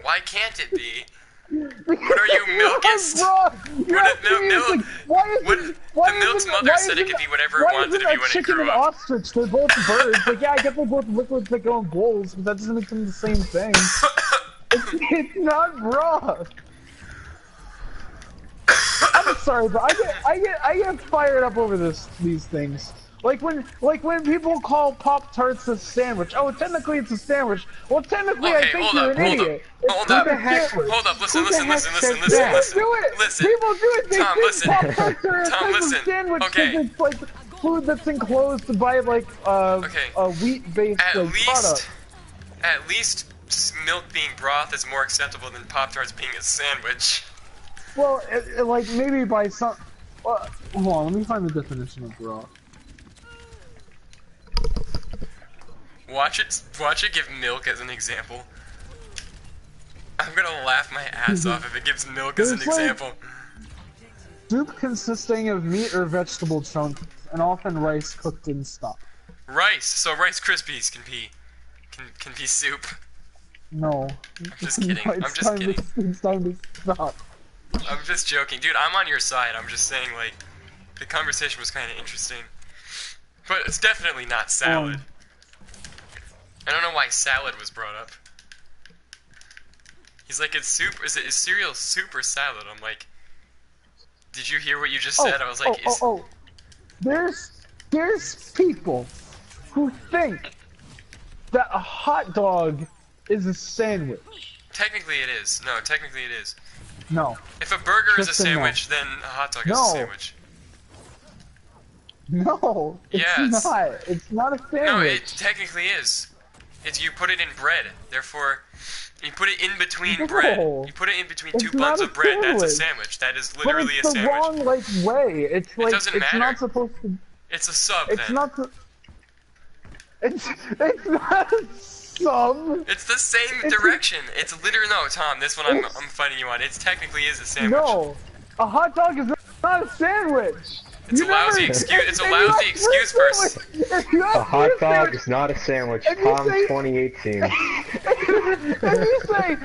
Why can't it be? What are you, milkist? The milk's mother said it could be whatever it wanted to be when it grew up. Chicken and ostrich, they're both birds. Like, yeah, I get they're both liquids that go in bowls, but that doesn't make them the same thing. It's not broth. I'm sorry, but I get fired up over these things. Like when people call Pop-Tarts a sandwich. Oh, technically it's a sandwich. Well, technically I think you're an idiot. Hold up, listen. People do it. They think Pop-Tarts are a type of sandwich because it's like food that's enclosed by like a wheat-based product. At least milk being broth is more acceptable than Pop-Tarts being a sandwich. Well, like maybe by some. Hold on, let me find the definition of broth. Watch it give milk as an example. I'm gonna laugh my ass off if it gives milk as an example. Soup consisting of meat or vegetable chunks, and often rice cooked in stock. Rice, so Rice Krispies can be soup. No. I'm just kidding. It's time to stop. I'm just joking, dude. I'm on your side. I'm just saying, like, the conversation was kind of interesting, but it's definitely not salad. I don't know why salad was brought up. He's like, it's soup. Is cereal soup or salad? I'm like, did you hear what you just said? I was like, There's people who think that a hot dog is a sandwich. Technically it is. No, technically it is. No. If a burger is a sandwich, then a hot dog is a sandwich. No, it's not. It's not a sandwich. No, it technically is. You put it in bread. Therefore, you put it in between bread. You put it in between two buns of bread. That's a sandwich. That is literally a sandwich. But it's the wrong way. It's like it doesn't matter. Not supposed to. It's a sub. It's then. not. It's not a sub. It's the same direction. It's literally Tom. This one I'm fighting you on. It technically is a sandwich. No, a hot dog is not a sandwich. It's a lousy excuse. It's a lousy excuse person. A hot dog is not a sandwich. Tom 2018. If you say,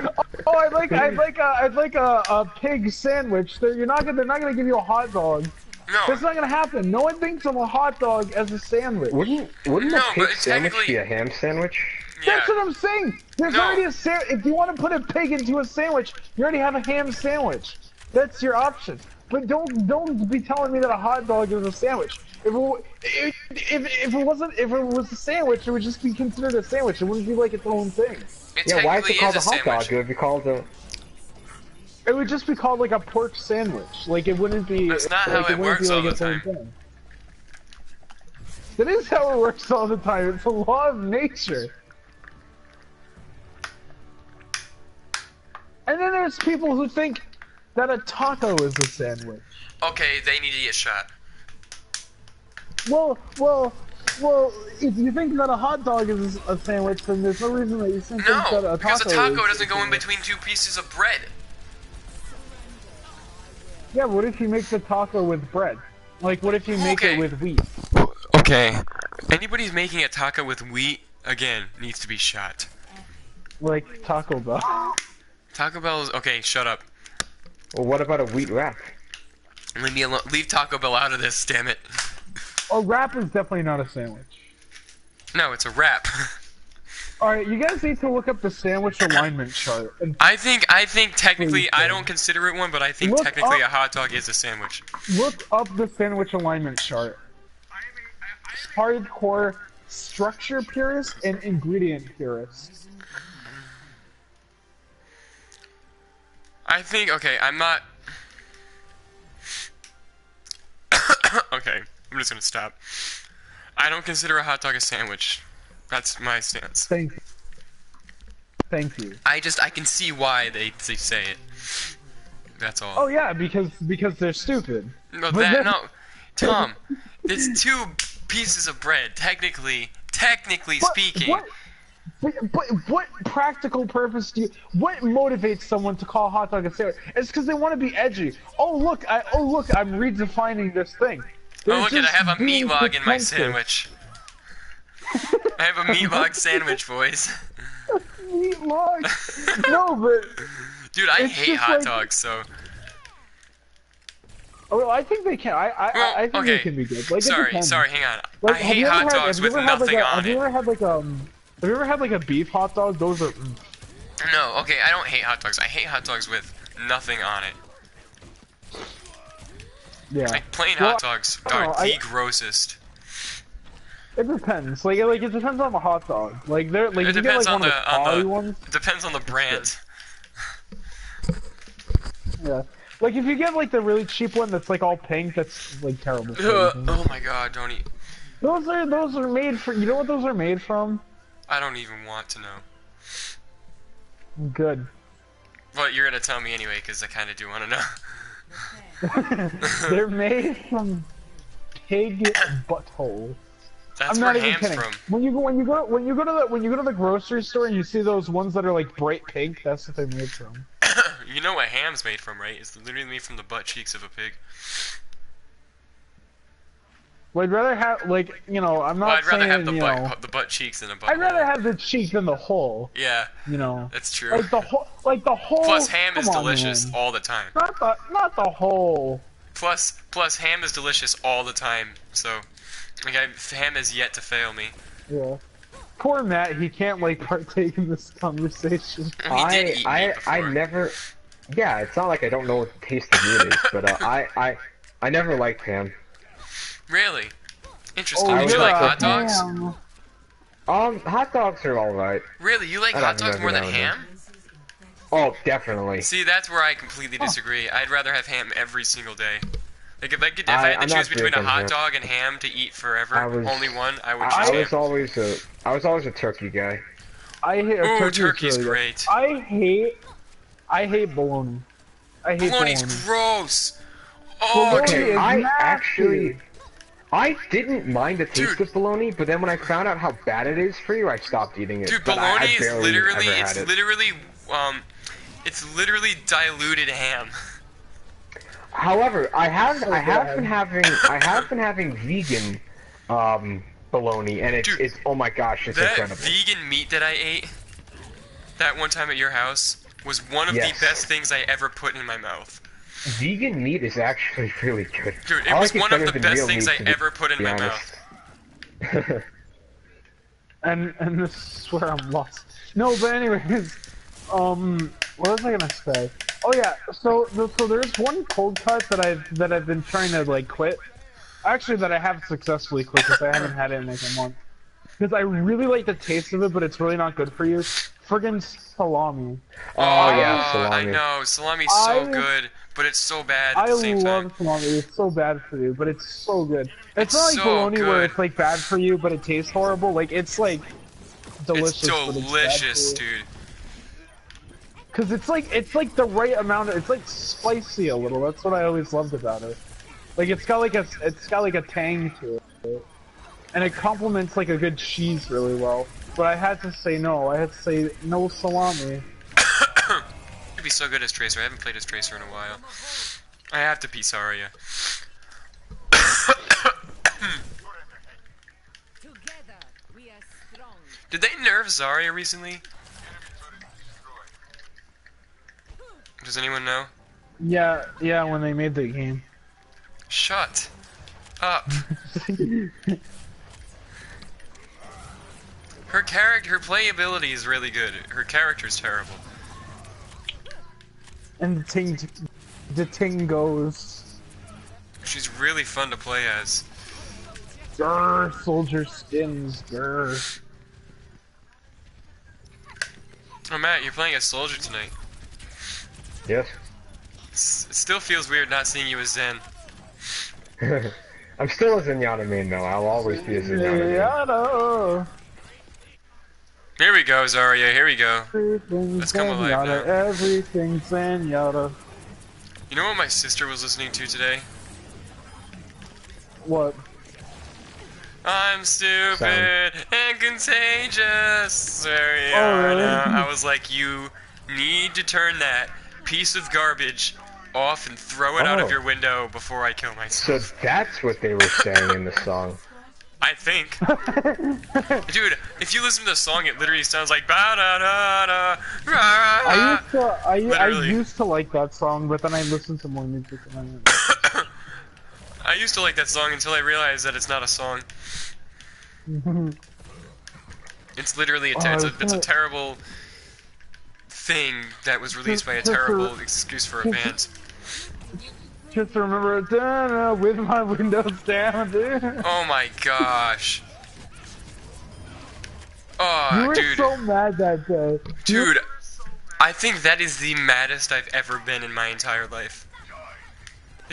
"Oh, I'd like a pig sandwich," they're not gonna give you a hot dog. No. That's not gonna happen. No one thinks of a hot dog as a sandwich. Wouldn't a pig sandwich be a ham sandwich? Yeah. That's what I'm saying. There's already a if you want to put a pig into a sandwich, you already have a ham sandwich. That's your option. But don't be telling me that a hot dog is a sandwich. If it was a sandwich, it would just be considered a sandwich. It wouldn't be like its own thing. Why is it called a hot dog? It would be called a. It would just be called like a pork sandwich. Like it wouldn't be. That's not how it works all the time. That is how it works all the time. It's a law of nature. there's people who think that a taco is a sandwich. Okay, they need to get shot. Well, if you think that a hot dog is a sandwich, then there's no reason that you think that a taco No, because a taco doesn't go in sandwich. between two pieces of bread. Yeah, what if you make the taco with bread? Like, what if you make it with wheat? Okay. Anybody who's making a taco with wheat, again, needs to be shot. Like Taco Bell. Taco Bell's... Okay, shut up. Well, what about a wheat wrap? Leave me alone. Leave Taco Bell out of this, damn it. A wrap is definitely not a sandwich. No, it's a wrap. Alright, you guys need to look up the sandwich alignment chart. And I think technically, I don't consider it one, but I think technically a hot dog is a sandwich. look up the sandwich alignment chart. Hardcore structure purist and ingredient purist. I think, okay, I'm not... Okay, I'm just gonna stop. I don't consider a hot dog a sandwich. That's my stance. Thank you. Thank you. I can see why they say it. That's all. Oh yeah, because they're stupid. No, But no, Tom, it's two pieces of bread, technically speaking. But what practical purpose what motivates someone to call a hot dog a sandwich? It's because they want to be edgy. Oh look, I'm redefining this thing. Oh look, I have a meat log in my sandwich. I have a meat log sandwich, boys. Meat log? No, but... Dude, I hate hot dogs, so... Oh, well, I think they can. I think they can be good. Like, sorry, hang on. Like, I hate hot dogs with nothing on it. Have you ever had like a beef hot dog? Those are... No, okay, I don't hate hot dogs. I hate hot dogs with nothing on it. Yeah. Like, plain hot dogs are the grossest. It depends. Like it depends on the hot dog. Like, they're like, It you get, depends like, on one of the quality ones. It depends on the brand. Yeah. Like, if you get, like, the really cheap one that's, like, all pink, that's, like, terrible. Oh my god, don't eat. Those are made for... You know what those are made from? I don't even want to know. Good. But you're gonna tell me anyway, because I kind of do want to know. They're made from pig butthole. That's I'm where not even ham's kidding. from. When you go to the grocery store and you see those ones that are like bright pink, that's what they're made from. You know what ham's made from, right? It's literally made from the butt cheeks of a pig. Well, I'd rather have, like, you know, I'm not I'd rather saying, have the butt cheeks than a butt. I'd rather have the cheek than the hole. Yeah. You know. That's true. Like the whole. Plus, ham is delicious all the time. Not the whole. Plus, ham is delicious all the time. So, like, ham has yet to fail me. Yeah. Poor Matt, he can't, like, partake in this conversation. He did eat meat before. I never. Yeah, it's not like I don't know what the taste of meat is, but I never liked ham. Really? Interesting. Oh, Did you like hot dogs? Hot dogs are alright. Really? You like hot dogs more than ham? Oh, definitely. See, that's where I completely disagree. I'd rather have ham every single day. Like, if I had to choose between a hot dog and ham to eat forever, only one, I would choose ham. I was always a turkey guy. I hate turkey's great. I hate bologna. I hate Bologna's bologna. gross. Oh, Okay, I didn't mind the taste of bologna, but then when I found out how bad it is for you, I stopped eating it. Dude, but bologna is literally, it's literally diluted ham. However, I have been having vegan bologna, and it's oh my gosh, it's incredible. That vegan meat that I ate that one time at your house was one of the best things I ever put in my mouth. Vegan meat is actually really good. Dude, it was one of the best things I ever put in my mouth. and this is where I'm lost. No, but anyways, what was I gonna say? Oh yeah, so there's one cold cut that I've been trying to, like, quit. Actually, that I have successfully quit because I haven't had it in like a month. Because I really like the taste of it, but it's really not good for you. Friggin' salami. Oh yeah, salami. I know, salami's so good, but it's so bad at the same time. I love salami. It's so bad for you, but it's so good. It's not like so bologna where good. it's like bad for you, but it tastes horrible. Like, it's like delicious. It's delicious, dude. Cause it's like the right amount of, it's like spicy a little. That's what I always loved about it. Like it's got like a tang to it, and it complements like a good cheese really well. But I had to say no. I had to say no salami. He'd be so good as Tracer. I haven't played as Tracer in a while. I have to pee Zarya. Together we are strong. Did they nerf Zarya recently? Does anyone know? Yeah, when they made the game. Shut up. Her playability is really good. Her character's terrible. And the ting goes. She's really fun to play as. Grr, soldier skins, grr. Oh Matt, you're playing as Soldier tonight. Yes. It still feels weird not seeing you as Zen. I'm still a Zenyatta main though. I'll always be a Zenyatta main. Zenyatta. Here we go, Zarya. Here we go. Everything's Let's come alive Zenyatta, now. everything's Zenyatta. You know what my sister was listening to today? What? I'm stupid and contagious. Zarya. Oh, really? I was like, you need to turn that piece of garbage off and throw it out of your window before I kill So myself. that's what they were saying in the song. I think. Dude, if you listen to the song, it literally sounds like ba da da da ra. I used to like that song, but then I listened to more music and I used to like that song until I realized that it's not a song. It's literally it's a terrible thing that was released by a terrible excuse for a band. Just remember it with my windows down, dude. Oh my gosh. Oh, You were dude. so mad that day. Dude, I think that is the maddest I've ever been in my entire life.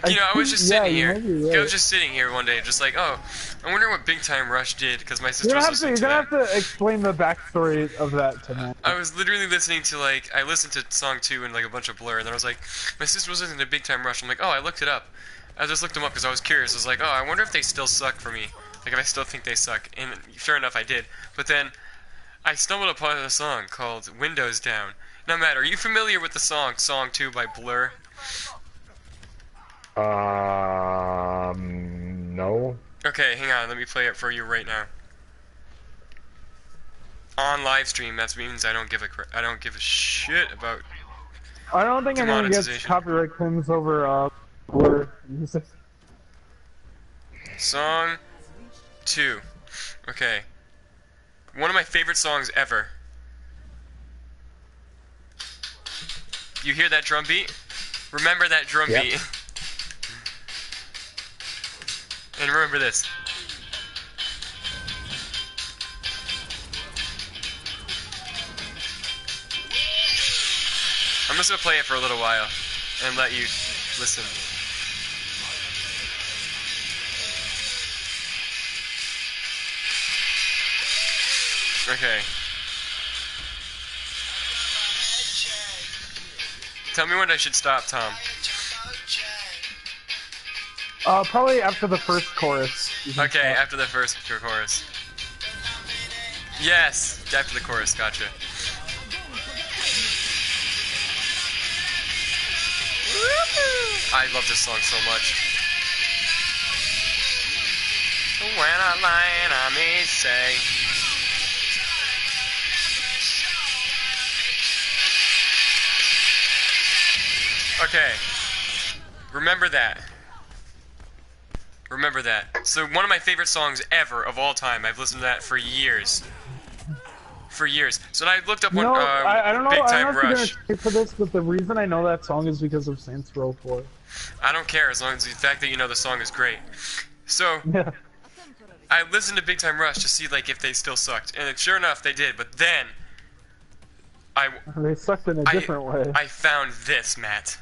Like, you know, I was just sitting here. I was just sitting here one day, just like, oh, I wonder what Big Time Rush did, because my sister was listening to You're that. gonna have to explain the backstory of that tonight. I was literally listening to, like, I listened to song 2 and, like, a bunch of Blur, and then I was like, my sister was listening to Big Time Rush. I'm like, oh, I looked it up. I just looked them up because I was curious. I was like, oh, I wonder if they still suck for me. Like, if I still think they suck. And sure enough, I did. But then, I stumbled upon a song called Windows Down. Now, Matt, are you familiar with the song, Song 2 by Blur? No. Okay, hang on, let me play it for you right now. On live stream, that means I don't give a shit about I don't think anyone gets demonetization. copyright claims over Blur music. Song 2. Okay. One of my favorite songs ever. You hear that drum beat? Remember that drum Yep. beat. And remember this. I'm just gonna play it for a little while and let you listen. Okay. Tell me when I should stop, Tom. Probably after the first chorus. Okay, after the first chorus. Yes, after the chorus, gotcha. I love this song so much. When I lie and I may say. Okay. Remember that. Remember that. So one of my favorite songs ever of all time. I've listened to that for years. For years. So I looked up one I don't know. Big I Time don't know if you're Rush. gonna pay for this, but the reason I know that song is because of Saints Row 4. I don't care as long as the fact that you know the song is great. So Yeah. I listened to Big Time Rush to see like if they still sucked, and sure enough they did. But then They sucked in a different way. I found this, Matt.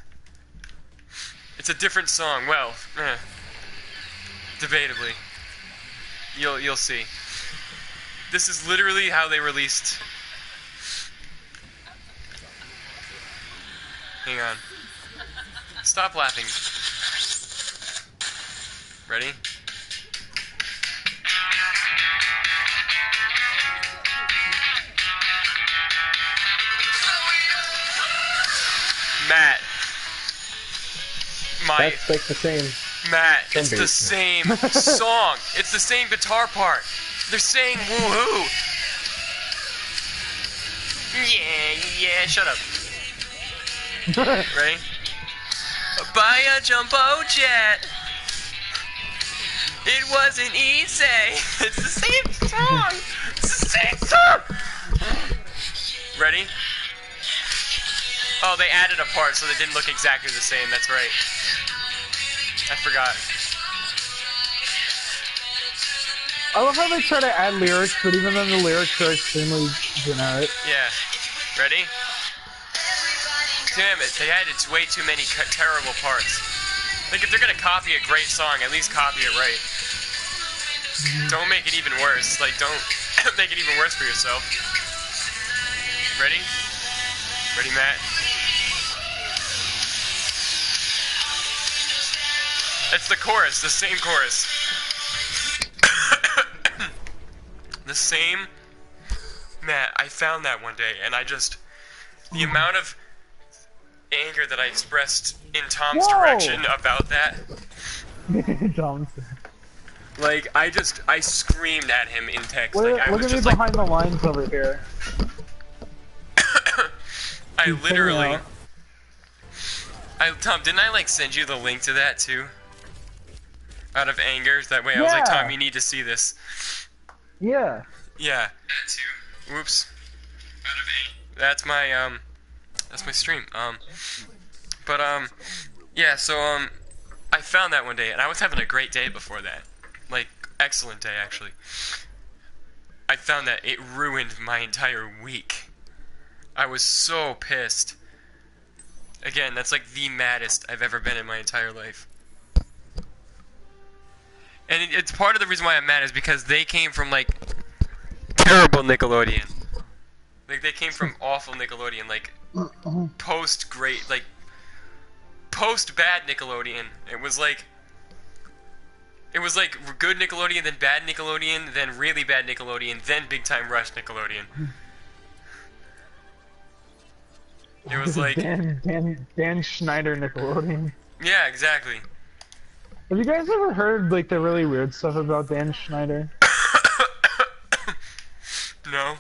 It's a different song. Well, debatably. You'll see. This is literally how they released. Hang on. Stop laughing. Ready? Matt. That's like the same. Matt, it's the same song. It's the same guitar part. They're saying woohoo. Yeah, shut up. Ready? Buy a jumbo jet. It wasn't easy. It's the same song. It's the same song. Ready? Oh, they added a part so they didn't look exactly the same. That's right. I forgot. I love how they try to add lyrics, but even then the lyrics are extremely generic. Yeah. Ready? Damn it, they added way too many terrible parts. Like, if they're gonna copy a great song, at least copy it right. Don't make it even worse. Like, don't make it even worse for yourself. Ready? Ready, Matt? It's the chorus, the same chorus. The same. Matt, I found that one day, and I just... The amount of anger that I expressed in Tom's direction about that. Like, I screamed at him in text. Look, like, I look was at me just behind the lines over here. I literally... Tom, didn't I, like, send you the link to that, too? Out of anger? That way I was like, Tom, you need to see this. Yeah. Yeah. That too. Whoops. Out of anger. That's my stream. Yeah, so, I found that one day, and I was having a great day before that. Like, excellent day, actually. I found that it ruined my entire week. I was so pissed. Again, that's like the maddest I've ever been in my entire life. And it's part of the reason why I'm mad is because they came from, like, terrible Nickelodeon. Like, they came from awful Nickelodeon, like, post-great, like, post-bad Nickelodeon. It was like good Nickelodeon, then bad Nickelodeon, then really bad Nickelodeon, then Big Time Rush Nickelodeon. It was like... Dan Schneider Nickelodeon. Yeah, exactly. Have you guys ever heard, like, the really weird stuff about Dan Schneider? No.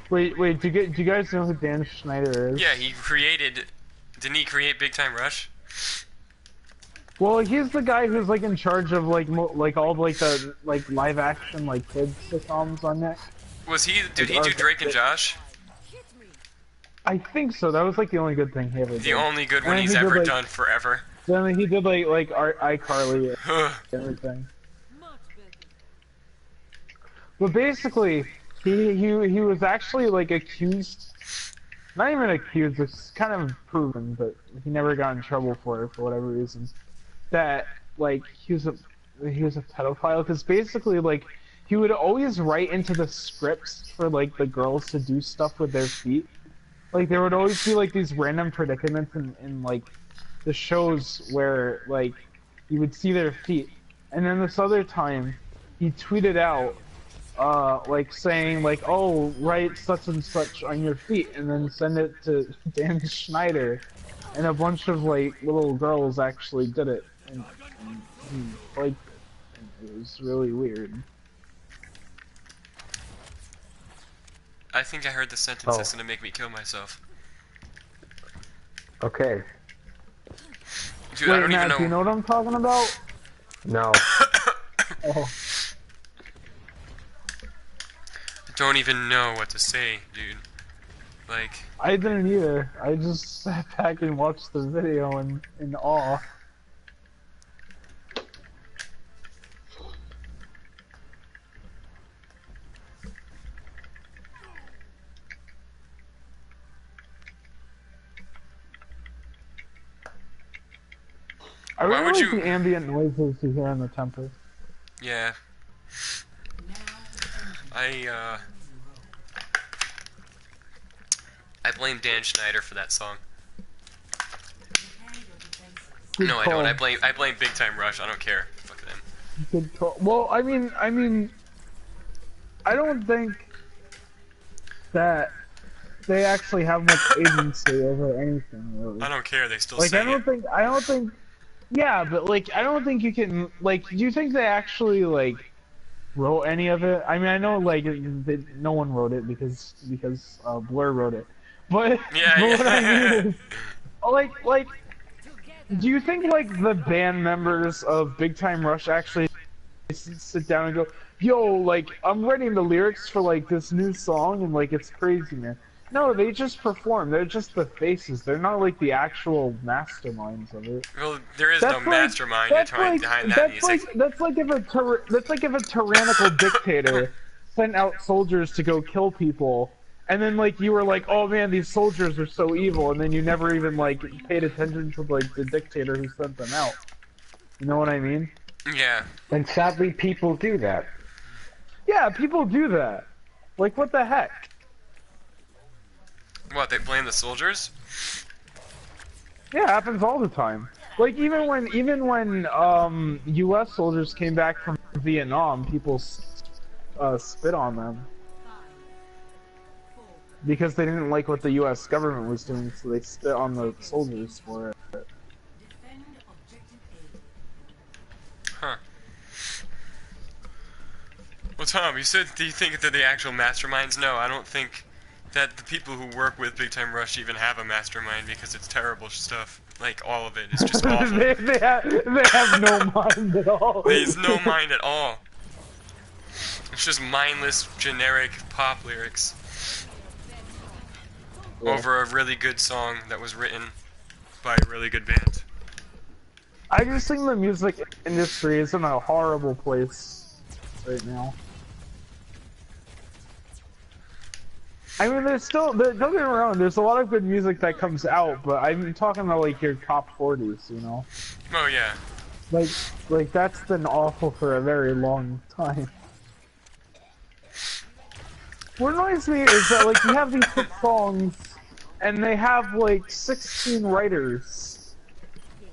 Wait, do you guys know who Dan Schneider is? Yeah, he created... Didn't he create Big Time Rush? Well, he's the guy who's, like, in charge of, like, all of, like, the, like, live-action, like, kids sitcoms on that. Was he... Did he do Drake and Josh? I think so. That was, like, the only good thing he ever did. The only good one he's ever done forever. Then he did, like iCarly and everything. But basically, he was actually, like, accused... Not even accused, it's kind of proven, but he never got in trouble for it for whatever reason. That, like, he was a pedophile, because basically, like, he would always write into the scripts for, like, the girls to do stuff with their feet. Like, there would always be, like, these random predicaments in like, the shows where, like, you would see their feet. And then this other time, he tweeted out, like, saying, like, oh, write such and such on your feet, and then send it to Dan Schneider. And a bunch of, like, little girls actually did it. And he liked it. And it was really weird. I think I heard the sentence that's gonna make me kill myself. Okay. Dude, Wait, I don't Matt, even know. do you know what I'm talking about? No. Oh. Don't even know what to say, dude. Like... I didn't either. I just sat back and watched the video in awe. I really like the ambient noises you hear in the Tempest. Yeah. I blame Dan Schneider for that song. Good No, I call. don't. I blame Big Time Rush. I don't care. Fuck them. Good call. Well, I mean, I don't think that they actually have much agency over anything, really. I don't care. They still Like, sing it. I don't think, yeah, but like, I don't think you can, like, do you think they actually, like, wrote any of it? I mean, I know, like, no one wrote it because Blur wrote it. But, Yeah, but what I mean yeah. is, like, do you think, like, the band members of Big Time Rush actually sit down and go, yo, like, I'm writing the lyrics for, like, this new song, and, like, it's crazy, man. No, they just perform. They're just the faces. They're not, like, the actual masterminds of it. Well, there is no mastermind behind that music. That's like if a tyrannical dictator sent out soldiers to go kill people, and then, like, you were like, oh, man, these soldiers are so evil, and then you never even, like, paid attention to, like, the dictator who sent them out. You know what I mean? Yeah. And sadly, people do that. Yeah, people do that. Like, what the heck? What, they blame the soldiers? Yeah, it happens all the time. Like, even when U.S. soldiers came back from Vietnam, people spit on them because they didn't like what the U.S. government was doing, so they spit on the soldiers for it. Defend objective A. Huh. Well, Tom, you said, do you think that the actual masterminds? No, I don't think that the people who work with Big Time Rush even have a mastermind because it's terrible stuff. Like, all of it is just awful. they have no mind at all. There's no mind at all. It's just mindless, generic pop lyrics over a really good song that was written by a really good band. I just think the music industry is in a horrible place right now. I mean, don't get me wrong, there's a lot of good music that comes out, but I'm talking about, like, your top 40s, you know? Oh, yeah. Like that's been awful for a very long time. What annoys me is that, like, you have these hit songs, and they have, like, 16 writers,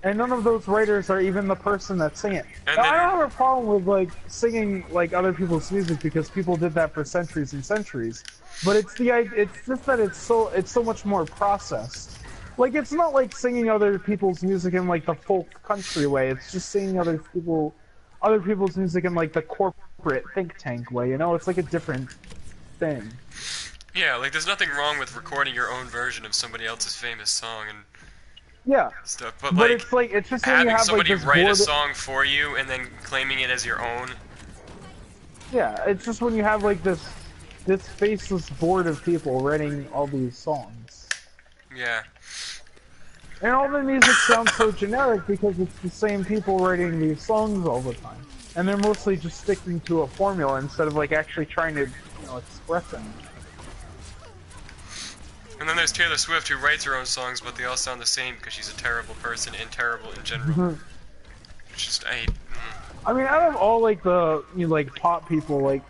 and none of those writers are even the person that's singing it. Now, I don't have a problem with, like, singing, like, other people's music, because people did that for centuries and centuries. But it's just that it's so much more processed. Like, it's not like singing other people's music in, like, the folk country way. It's just singing other people's music in, like, the corporate think tank way. You know, it's like a different thing. Yeah, like, there's nothing wrong with recording your own version of somebody else's famous song and yeah stuff, but like, it's just when having you have, somebody like, this write a board... song for you and then claiming it as your own. Yeah, it's just when you have, like, this faceless board of people writing all these songs. Yeah. And all the music sounds so generic because it's the same people writing these songs all the time. And they're mostly just sticking to a formula instead of, like, actually trying to, you know, express anything. And then there's Taylor Swift, who writes her own songs, but they all sound the same because she's a terrible person and terrible in general. It's just, I mean, out of all, like, the, you know, like, pop people, like,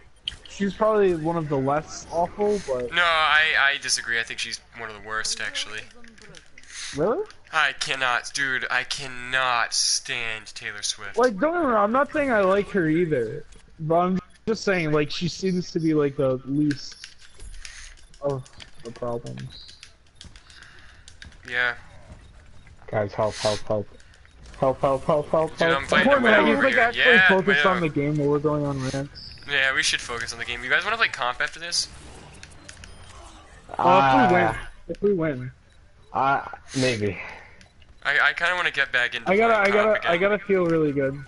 she's probably one of the less awful, but... No, I disagree. I think she's one of the worst, actually. Really? I cannot stand Taylor Swift. Like, don't get me wrong, I'm not saying I like her either, but I'm just saying, like, she seems to be, like, the least of the problems. Yeah. Guys, help, help, help. Help, help, help, help, Dude, help. I'm fighting Poor my way man, he's, over like, here. actually Yeah, focused on the game while we're going on rants. Yeah, we should focus on the game. You guys want to play comp after this? Well, if we win. Maybe. I kind of want to get back into I again. gotta feel really good.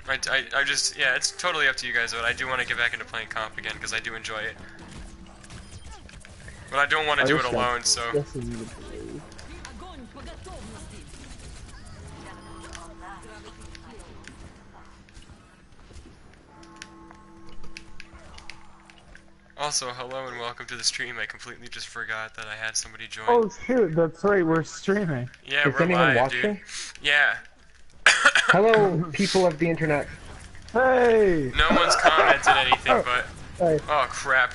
I just, yeah, it's totally up to you guys, but I do want to get back into playing comp again, because I do enjoy it. But I don't want to do it alone, so... Also, hello and welcome to the stream. I completely just forgot that I had somebody join. Oh shoot, that's right, we're streaming. Yeah, Is we're anyone live, watching? dude. Yeah. Hello, people of the internet. Hey! No one's commented anything, but... Hey. Oh, crap.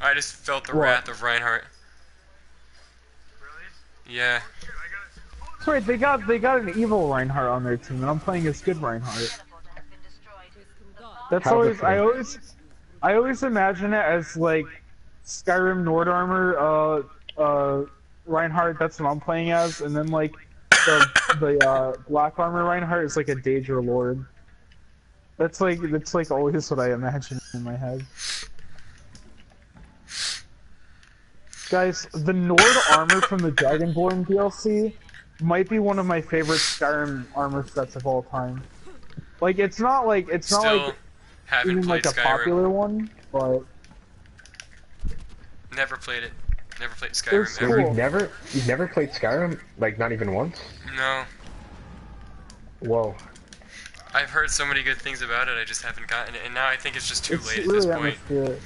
I just felt the What? wrath of Reinhardt. Yeah. That's right, they got an evil Reinhardt on their team, and I'm playing as good Reinhardt. That's How's it always feel? I always imagine it as like Skyrim Nord Armor, Reinhardt. That's what I'm playing as, and then like the Black Armor Reinhardt is like a Daedra Lord. That's like always what I imagine in my head. Guys, the Nord armor from the Dragonborn DLC might be one of my favorite Skyrim armor sets of all time. Like it's not like Still haven't even played like a Skyrim. popular one, but Never played it. Never played it's Skyrim cool. ever. You've never played Skyrim? Like, not even once? No. Whoa. I've heard so many good things about it, I just haven't gotten it, and now I think it's just too It's late at really this point. atmospheric.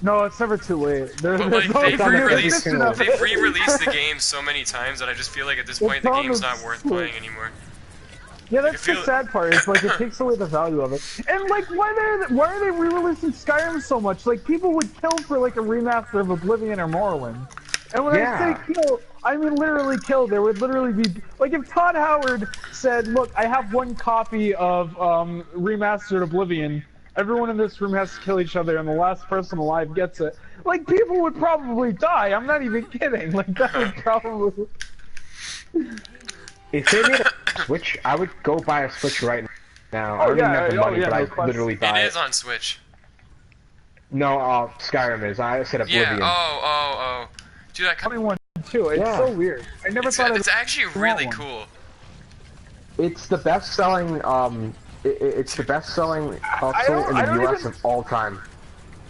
No, it's never too late. But There's like, no they've edition of it. re-released the game so many times that I just feel like at this point the game's not worth playing anymore. Yeah, that's I the feel- sad part. It's like it takes away the value of it. And like, why are they re-releasing Skyrim so much? Like, people would kill for like a remaster of Oblivion or Morrowind. And when I say kill, I mean literally kill. There would literally be like if Todd Howard said, "Look, I have one copy of remastered Oblivion. Everyone in this room has to kill each other, and the last person alive gets it." Like, people would probably die. I'm not even kidding. Like, that would probably. If they made a Switch, I would go buy a Switch right now. I don't even have the money, but I'd literally buy it. It is on Switch. No, Skyrim is. I said Oblivion. Yeah, oh. Dude, I kind of... 21 too. It's so weird. I never thought it's actually really cool. It's the best-selling, it's the best-selling console in the US of all time.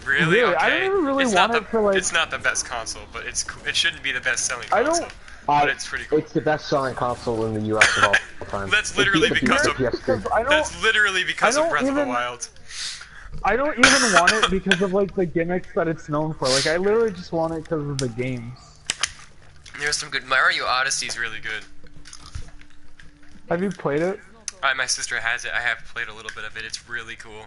Really? Okay. I don't even really want it for like... It's not the best console, but it shouldn't be the best-selling console. But it's pretty cool. It's the best-selling console in the US of all time. That's literally because of That's literally because of Breath of the Wild. I don't even want it because of like the gimmicks that it's known for. Like, I literally just want it because of the games. There's some good... Mario Odyssey's really good. Have you played it? My sister has it. I have played a little bit of it. It's really cool.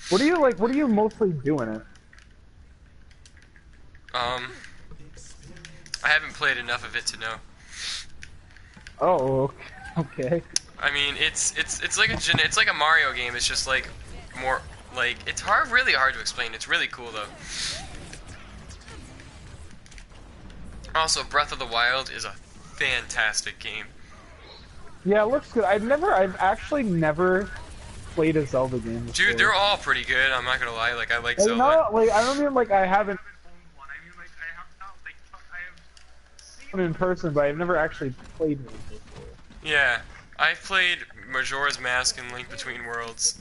What do you like? What do you mostly do in it? I haven't played enough of it to know. Oh, okay. I mean, it's like a Mario game. It's just like more like it's really hard to explain. It's really cool though. Also, Breath of the Wild is a fantastic game. Yeah, it looks good. I've actually never played a Zelda game before. Dude, they're all pretty good. I'm not gonna lie. Like, I like Zelda. No, like I don't mean like I haven't I mean, like, I have not, like, I have seen in person, but I've never actually played one before. Yeah, I've played Majora's Mask and Link Between Worlds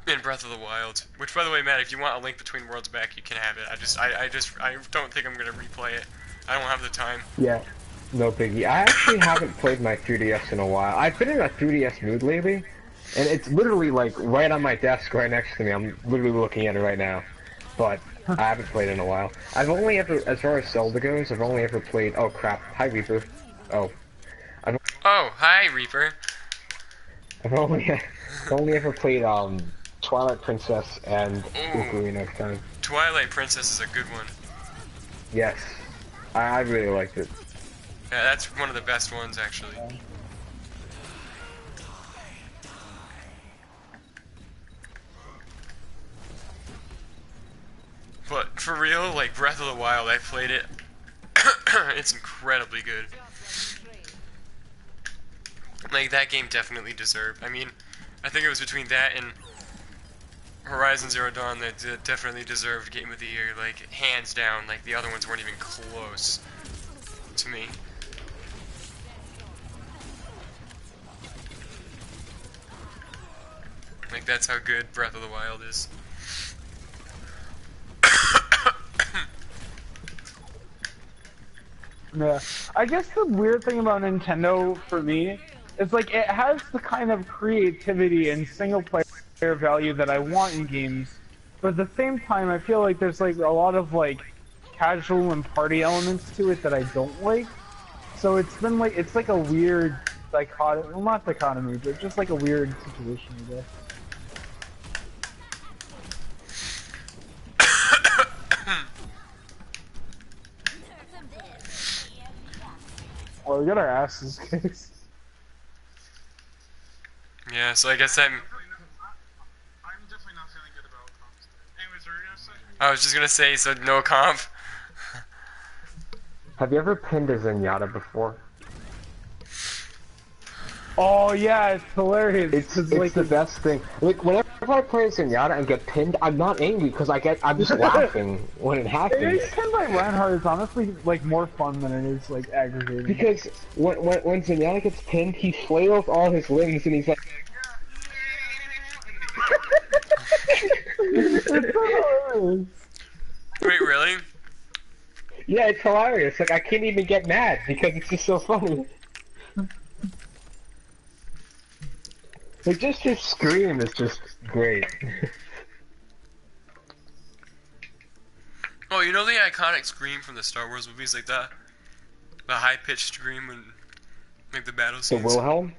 in Breath of the Wild. Which, by the way, Matt, if you want a Link Between Worlds back, you can have it. I don't think I'm gonna replay it. I don't have the time. Yeah, no biggie. I actually haven't played my 3DS in a while. I've been in a 3DS mood lately, and it's literally like right on my desk, right next to me. I'm literally looking at it right now, but I haven't played in a while. I've only ever, as far as Zelda goes, I've only ever played. Oh crap! Hi Reaper. Oh. Oh, hi Reaper. I've only ever played Twilight Princess and Ocarina of Time. Twilight Princess is a good one. Yes, I really liked it. Yeah, that's one of the best ones actually. But for real, like Breath of the Wild, I played it. It's incredibly good. Like, that game definitely deserved. I mean, I think it was between that and Horizon Zero Dawn that definitely deserved Game of the Year. Like, hands down. Like, the other ones weren't even close to me. Like, that's how good Breath of the Wild is. Yeah, I guess the weird thing about Nintendo for me is like it has the kind of creativity and single player value that I want in games, but at the same time I feel like there's like a lot of like casual and party elements to it that I don't like. So it's been like it's like a weird dichotomy, well not dichotomy, but just like a weird situation I guess. we got our asses kicked. Yeah, so I guess I'm definitely not feeling good about comps. Anyways, what were you gonna say? I was just gonna say, so no comp. Have you ever pinned a Zenyatta before? Oh yeah, it's hilarious. It's like the best thing. Like whenever I play Zenyatta and get pinned, I'm not angry because I'm just laughing when it happens. Getting pinned by Reinhardt is honestly like more fun than it is like aggravating. Because when Zenyatta gets pinned, he flails all his limbs and he's like. It's hilarious. Wait, really? Yeah, it's hilarious. Like I can't even get mad because it's just so funny. Like just his scream is just great. Oh, you know the iconic scream from the Star Wars movies, like the high-pitched scream when like the battle The scenes Wilhelm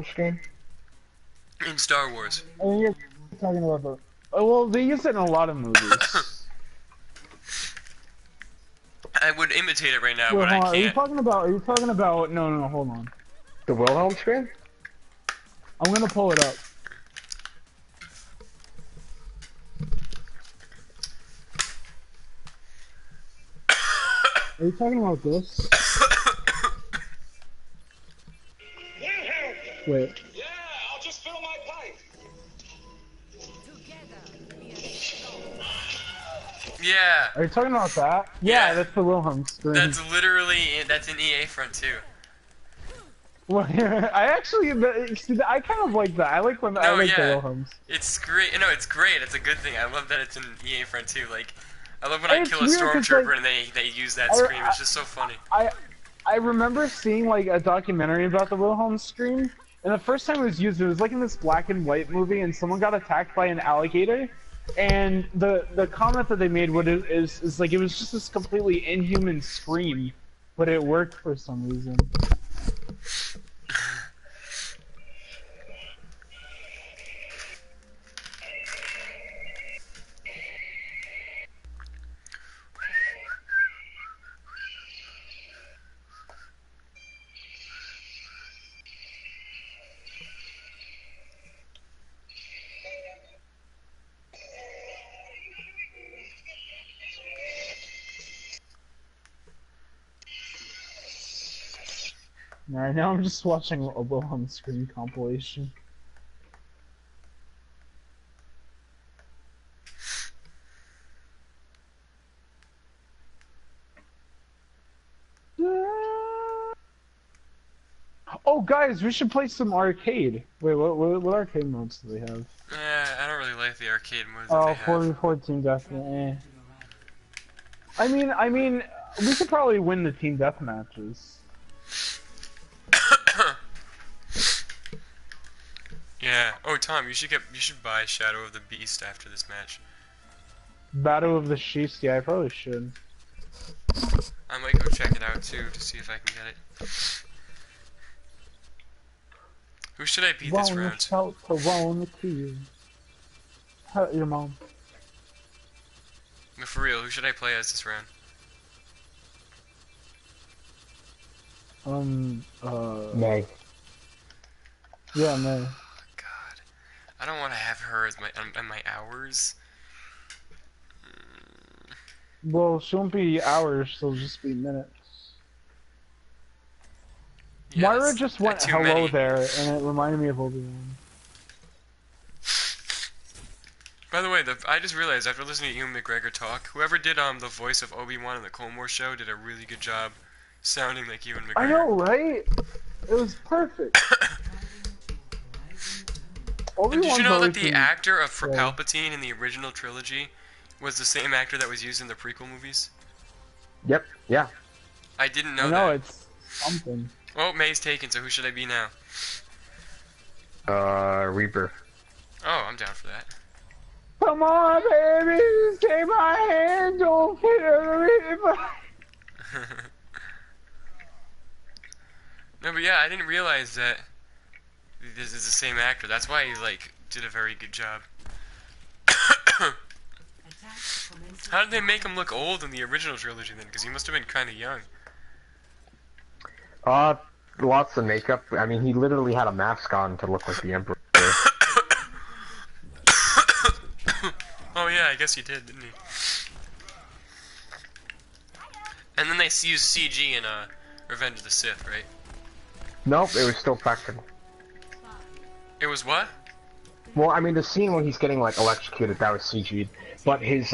scream. in Star Wars. Oh, you're talking about the. Oh, well, they use it in a lot of movies. I would imitate it right now, Wait, but I hold on, can't. Are you talking about? No, no, no, hold on. The Wilhelm scream. I'm gonna pull it up. Are you talking about this? Wait. Yeah, I'll just fill my pipe. Yeah. Are you talking about that? Yeah, that's the Wilhelm scream. That's literally that's in EA Front 2. Well, I actually, I kind of like that. I like when I like the Wilhelms. It's great. No, it's great. It's a good thing. I love that it's in EA Front 2. Like, I love when And I it's kill a weird 'cause, stormtrooper like, and they use that scream. It's just so funny. I remember seeing like a documentary about the Wilhelm scream, and the first time it was used, it was like in this black and white movie, and someone got attacked by an alligator, and the comment that they made is like it was just this completely inhuman scream, but it worked for some reason. Alright, now I'm just watching a Wilhelm scream compilation. Oh, guys, we should play some arcade. Wait, what arcade modes do they have? I don't really like the arcade modes that Oh, they have. 14 definitely. I mean, we could probably win the team death matches. Yeah. Oh, Tom, you should buy Shadow of the Beast after this match. Battle of the Sheets, yeah, I probably should. I might go check it out too to see if I can get it. Who should I beat this round? Wanna kill. Hurt your mom. No, for real, who should I play as this round? Meg. Yeah, May. God, I don't want to have her as my hours. Well, she won't be hours, she'll just be minutes. Yeah, Moira just went too hello many. there, and it reminded me of Obi-Wan. By the way, I just realized after listening to Ewan McGregor talk, whoever did the voice of Obi-Wan in the Clone Wars show did a really good job sounding like Ewan McGregor. I know, right? It was perfect. And did you Obi-Wan's know always that the been- actor of for yeah. Palpatine in the original trilogy was the same actor that was used in the prequel movies? Yep. Yeah. I didn't know I know, that. it's something. Oh, May's taken, so who should I be now? Reaper. Oh, I'm down for that. Come on, baby, take my hand, don't hit her. No, but yeah, I didn't realize that this is the same actor. That's why he like did a very good job. How did they make him look old in the original trilogy then? Because he must have been kind of young. Uh, Lots of makeup. I mean, he literally had a mask on to look like the Emperor. Oh yeah, I guess he did, didn't he? And then they used CG in Revenge of the Sith, right? Nope, it was still practical. It was what? Well, I mean, the scene when he's getting like electrocuted, that was CG'd, but his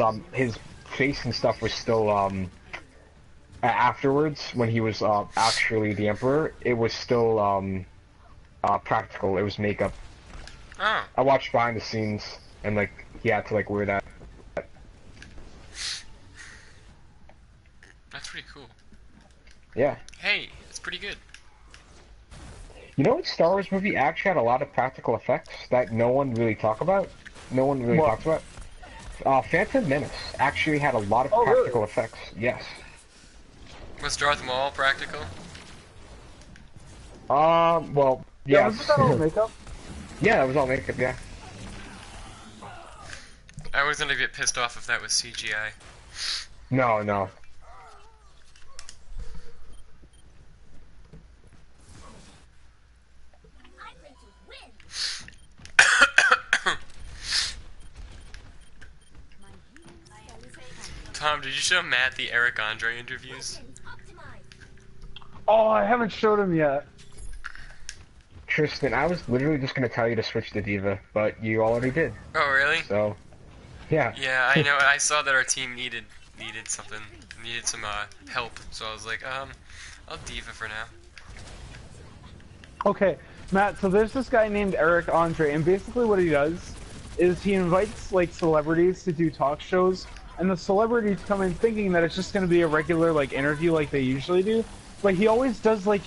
face and stuff was still afterwards when he was actually the Emperor. It was still practical. It was makeup. Oh. I watched behind the scenes, and like he had to like wear that. That's pretty cool. Yeah. Hey, it's pretty good. You know what Star Wars movie actually had a lot of practical effects that no one really talks about? Phantom Menace actually had a lot of practical effects. Yes. Was Darth Maul practical? Well, Yeah, yes. was that all makeup? Yeah, that was all makeup, yeah. I was gonna get pissed off if that was CGI. No, no. Tom, did you show Matt the Eric Andre interviews? Oh, I haven't showed him yet. Tristan, I was literally just gonna tell you to switch to Diva, but you already did. Oh, really? So, yeah. Yeah, I know. I saw that our team needed some help, so I was like, I'll Diva for now. Okay, Matt, so there's this guy named Eric Andre, and basically what he does is he invites, like, celebrities to do talk shows, and the celebrities come in thinking that it's just going to be a regular, like, interview like they usually do, but he always does, like,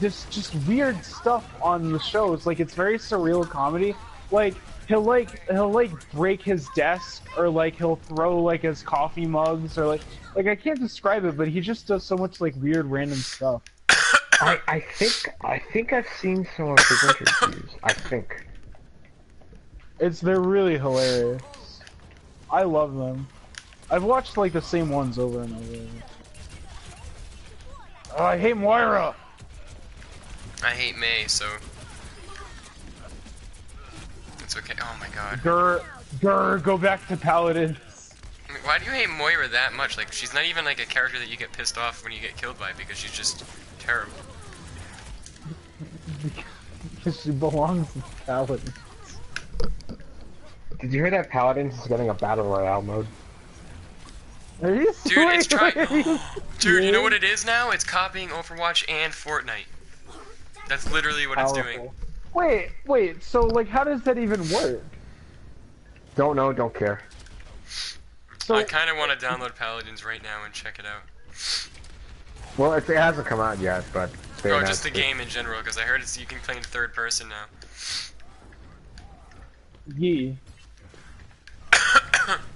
this just weird stuff on the shows. Like, it's very surreal comedy. Like, he'll break his desk, or, like, he'll throw, like, his coffee mugs, or, like, I can't describe it, but he just does so much, like, weird random stuff. I think I've seen some of his interviews. I think. They're really hilarious. I love them. I've watched like the same ones over and over. Oh, I hate Moira. I hate May, so it's okay. Oh my god. Grr, go back to Paladin. I mean, why do you hate Moira that much? Like, she's not even like a character that you get pissed off when you get killed by because she's just terrible. Because she belongs to Paladin. Did you hear that Paladins is getting a Battle Royale mode? Are you Dude, it's trying. serious? Dude, you know what it is now? It's copying Overwatch and Fortnite. That's literally what it's doing. Wait, so like how does that even work? Don't know, don't care. So, I kind of want to download Paladins right now and check it out. Well, it hasn't come out yet, but... Oh, just the game in general, because I heard you can play in third person now. yeah.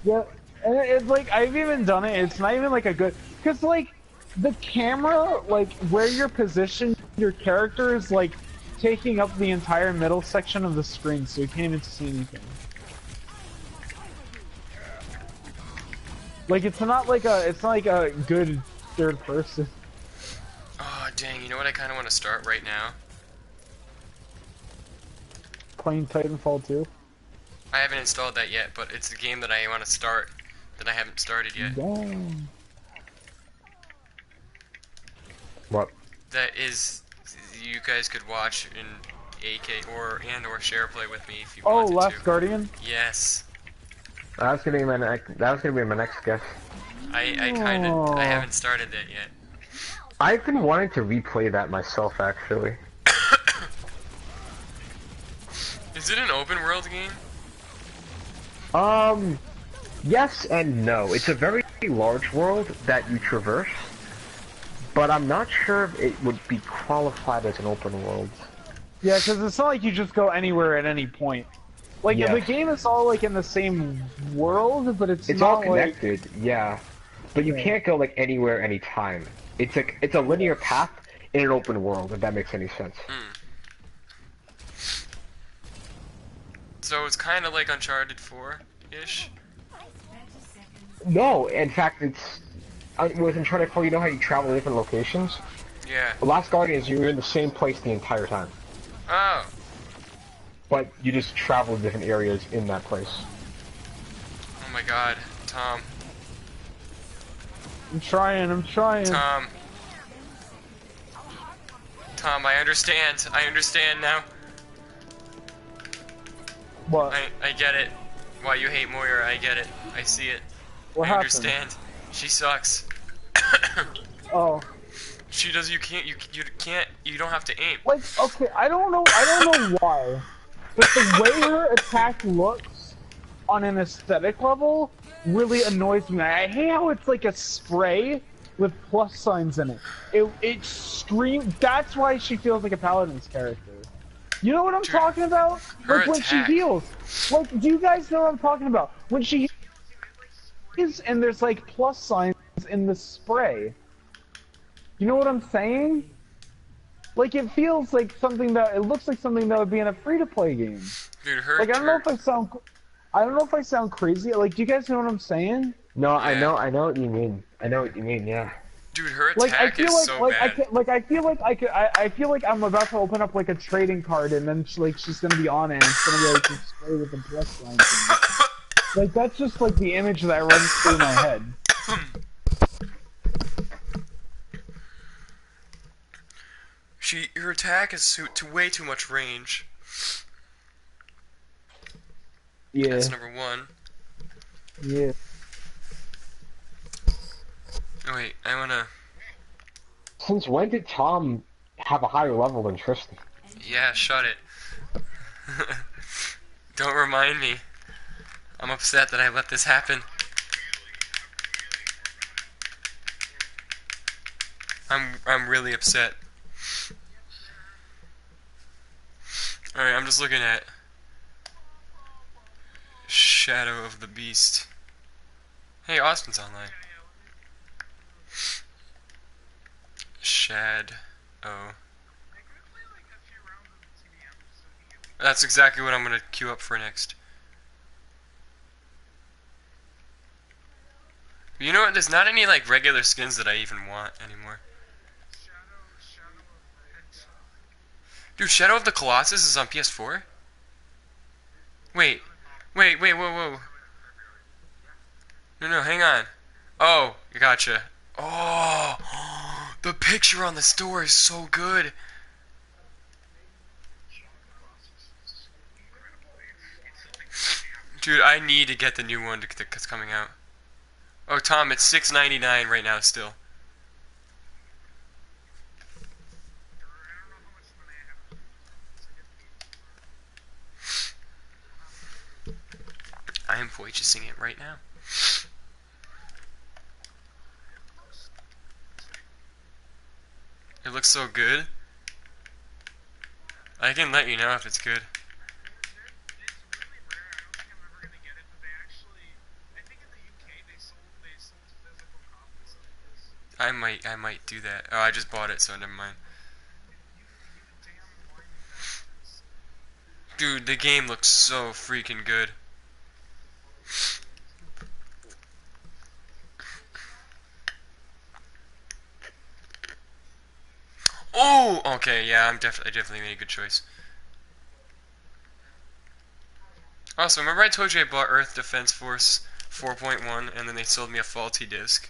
Yeah, and it's like, I've even done it, it's not even like a good... Because like, the camera, like, where you're positioned, your character is like, taking up the entire middle section of the screen, so you can't even see anything. Like, it's not like a good third person. Oh, dang, you know what I kind of want to start right now? Playing Titanfall 2. I haven't installed that yet, but it's a game that I want to start that I haven't started yet. Damn. What? That is, you guys could watch in AK or share play with me if you wanted to. Last Guardian? Yes. That was gonna be my next guess. I haven't started that yet. I've been wanting to replay that myself, actually. Is it an open world game? Yes and no. It's a very large world that you traverse, but I'm not sure if it would be qualified as an open world. Yeah, because it's not like you just go anywhere at any point. Like, Yeah. the game is all, like, in the same world, but it's It's not all connected, yeah. But you Yeah. can't go, like, anywhere, anytime. It's a linear path in an open world, if that makes any sense. So it's kind of like Uncharted 4-ish? No, in fact, it's... with Uncharted 4, you know how you travel to different locations? Yeah. The Last Guardians, you were in the same place the entire time, Oh. but you just traveled different areas in that place. Oh my God, Tom. I'm trying. I'm trying. Tom. Tom, I understand. I understand now. What? I get it. Why you hate Moira, I get it. I see it. What I happened? understand. She sucks. Oh. She does. You can't. You can't. You don't have to aim. Like, okay, I don't know. I don't know why, but the way her attack looks on an aesthetic level really annoys me. I hate how it's like a spray with plus signs in it. It screams. That's why she feels like a paladin's character. You know what I'm Dude, talking about? her Like when she attack. heals. Like, do you guys know what I'm talking about? When she heals and there's like plus signs in the spray. You know what I'm saying? Like it feels like something that it looks like something that would be in a free-to-play game. Dude, her. Like I don't know if I don't know if I sound crazy. Like, do you guys know what I'm saying? No, I Yeah. I know what you mean. I know what you mean, yeah. Dude, her Like I attack feel is like so bad. I feel like I feel like I'm about to open up like a trading card and then she's gonna be on it and it's gonna be like just spray with the plus sign thing. Like that's just like the image that runs through my head. Her attack is way too much range. Yeah. That's number one. Yeah. Oh wait, I wanna. Since when did Tom have a higher level than Tristan? Yeah, shut it. Don't remind me. I'm upset that I let this happen. I'm really upset. Alright, I'm just looking at Shadow of the Beast. Hey, Austin's online. Shad. Oh. That's exactly what I'm gonna queue up for next. You know what? There's not any like regular skins that I even want anymore. Dude, Shadow of the Colossus is on PS4? Wait. Whoa, whoa. No, hang on. Oh, gotcha. Oh, the picture on the store is so good. Dude, I need to get the new one that's coming out. Oh, Tom, it's $6.99 right now still. I am purchasing it right now. It looks so good. I can let you know if it's good. I might do that. Oh, I just bought it, so never mind. Dude, the game looks so freaking good. Oh, okay, yeah, I definitely made a good choice. Also, remember I told you I bought Earth Defense Force 4.1 and then they sold me a faulty disc?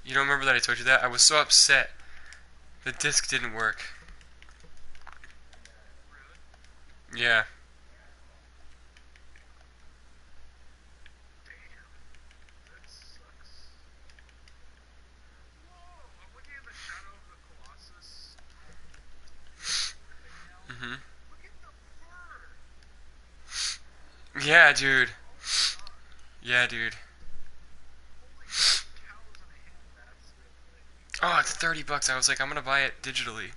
You don't remember that I told you that? I was so upset. The disc didn't work. Yeah. Mhm. Yeah, dude. Yeah, dude. Oh, it's $30. I was like, I'm gonna buy it digitally.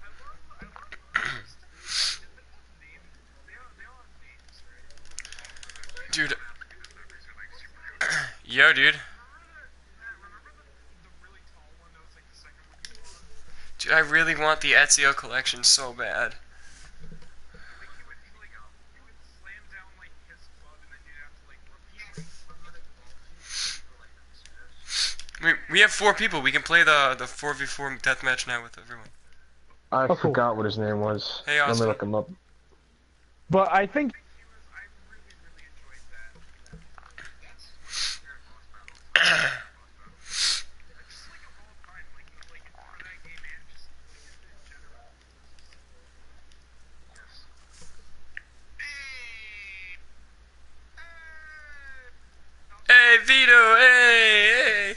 Dude. Yo, dude. Dude, I really want the Ezio collection so bad. We have 4 people. We can play the 4v4 deathmatch now with everyone. I Oh, cool. forgot what his name was. Hey, Let me Austin. look him up. But I think Hey, Vito! Hey!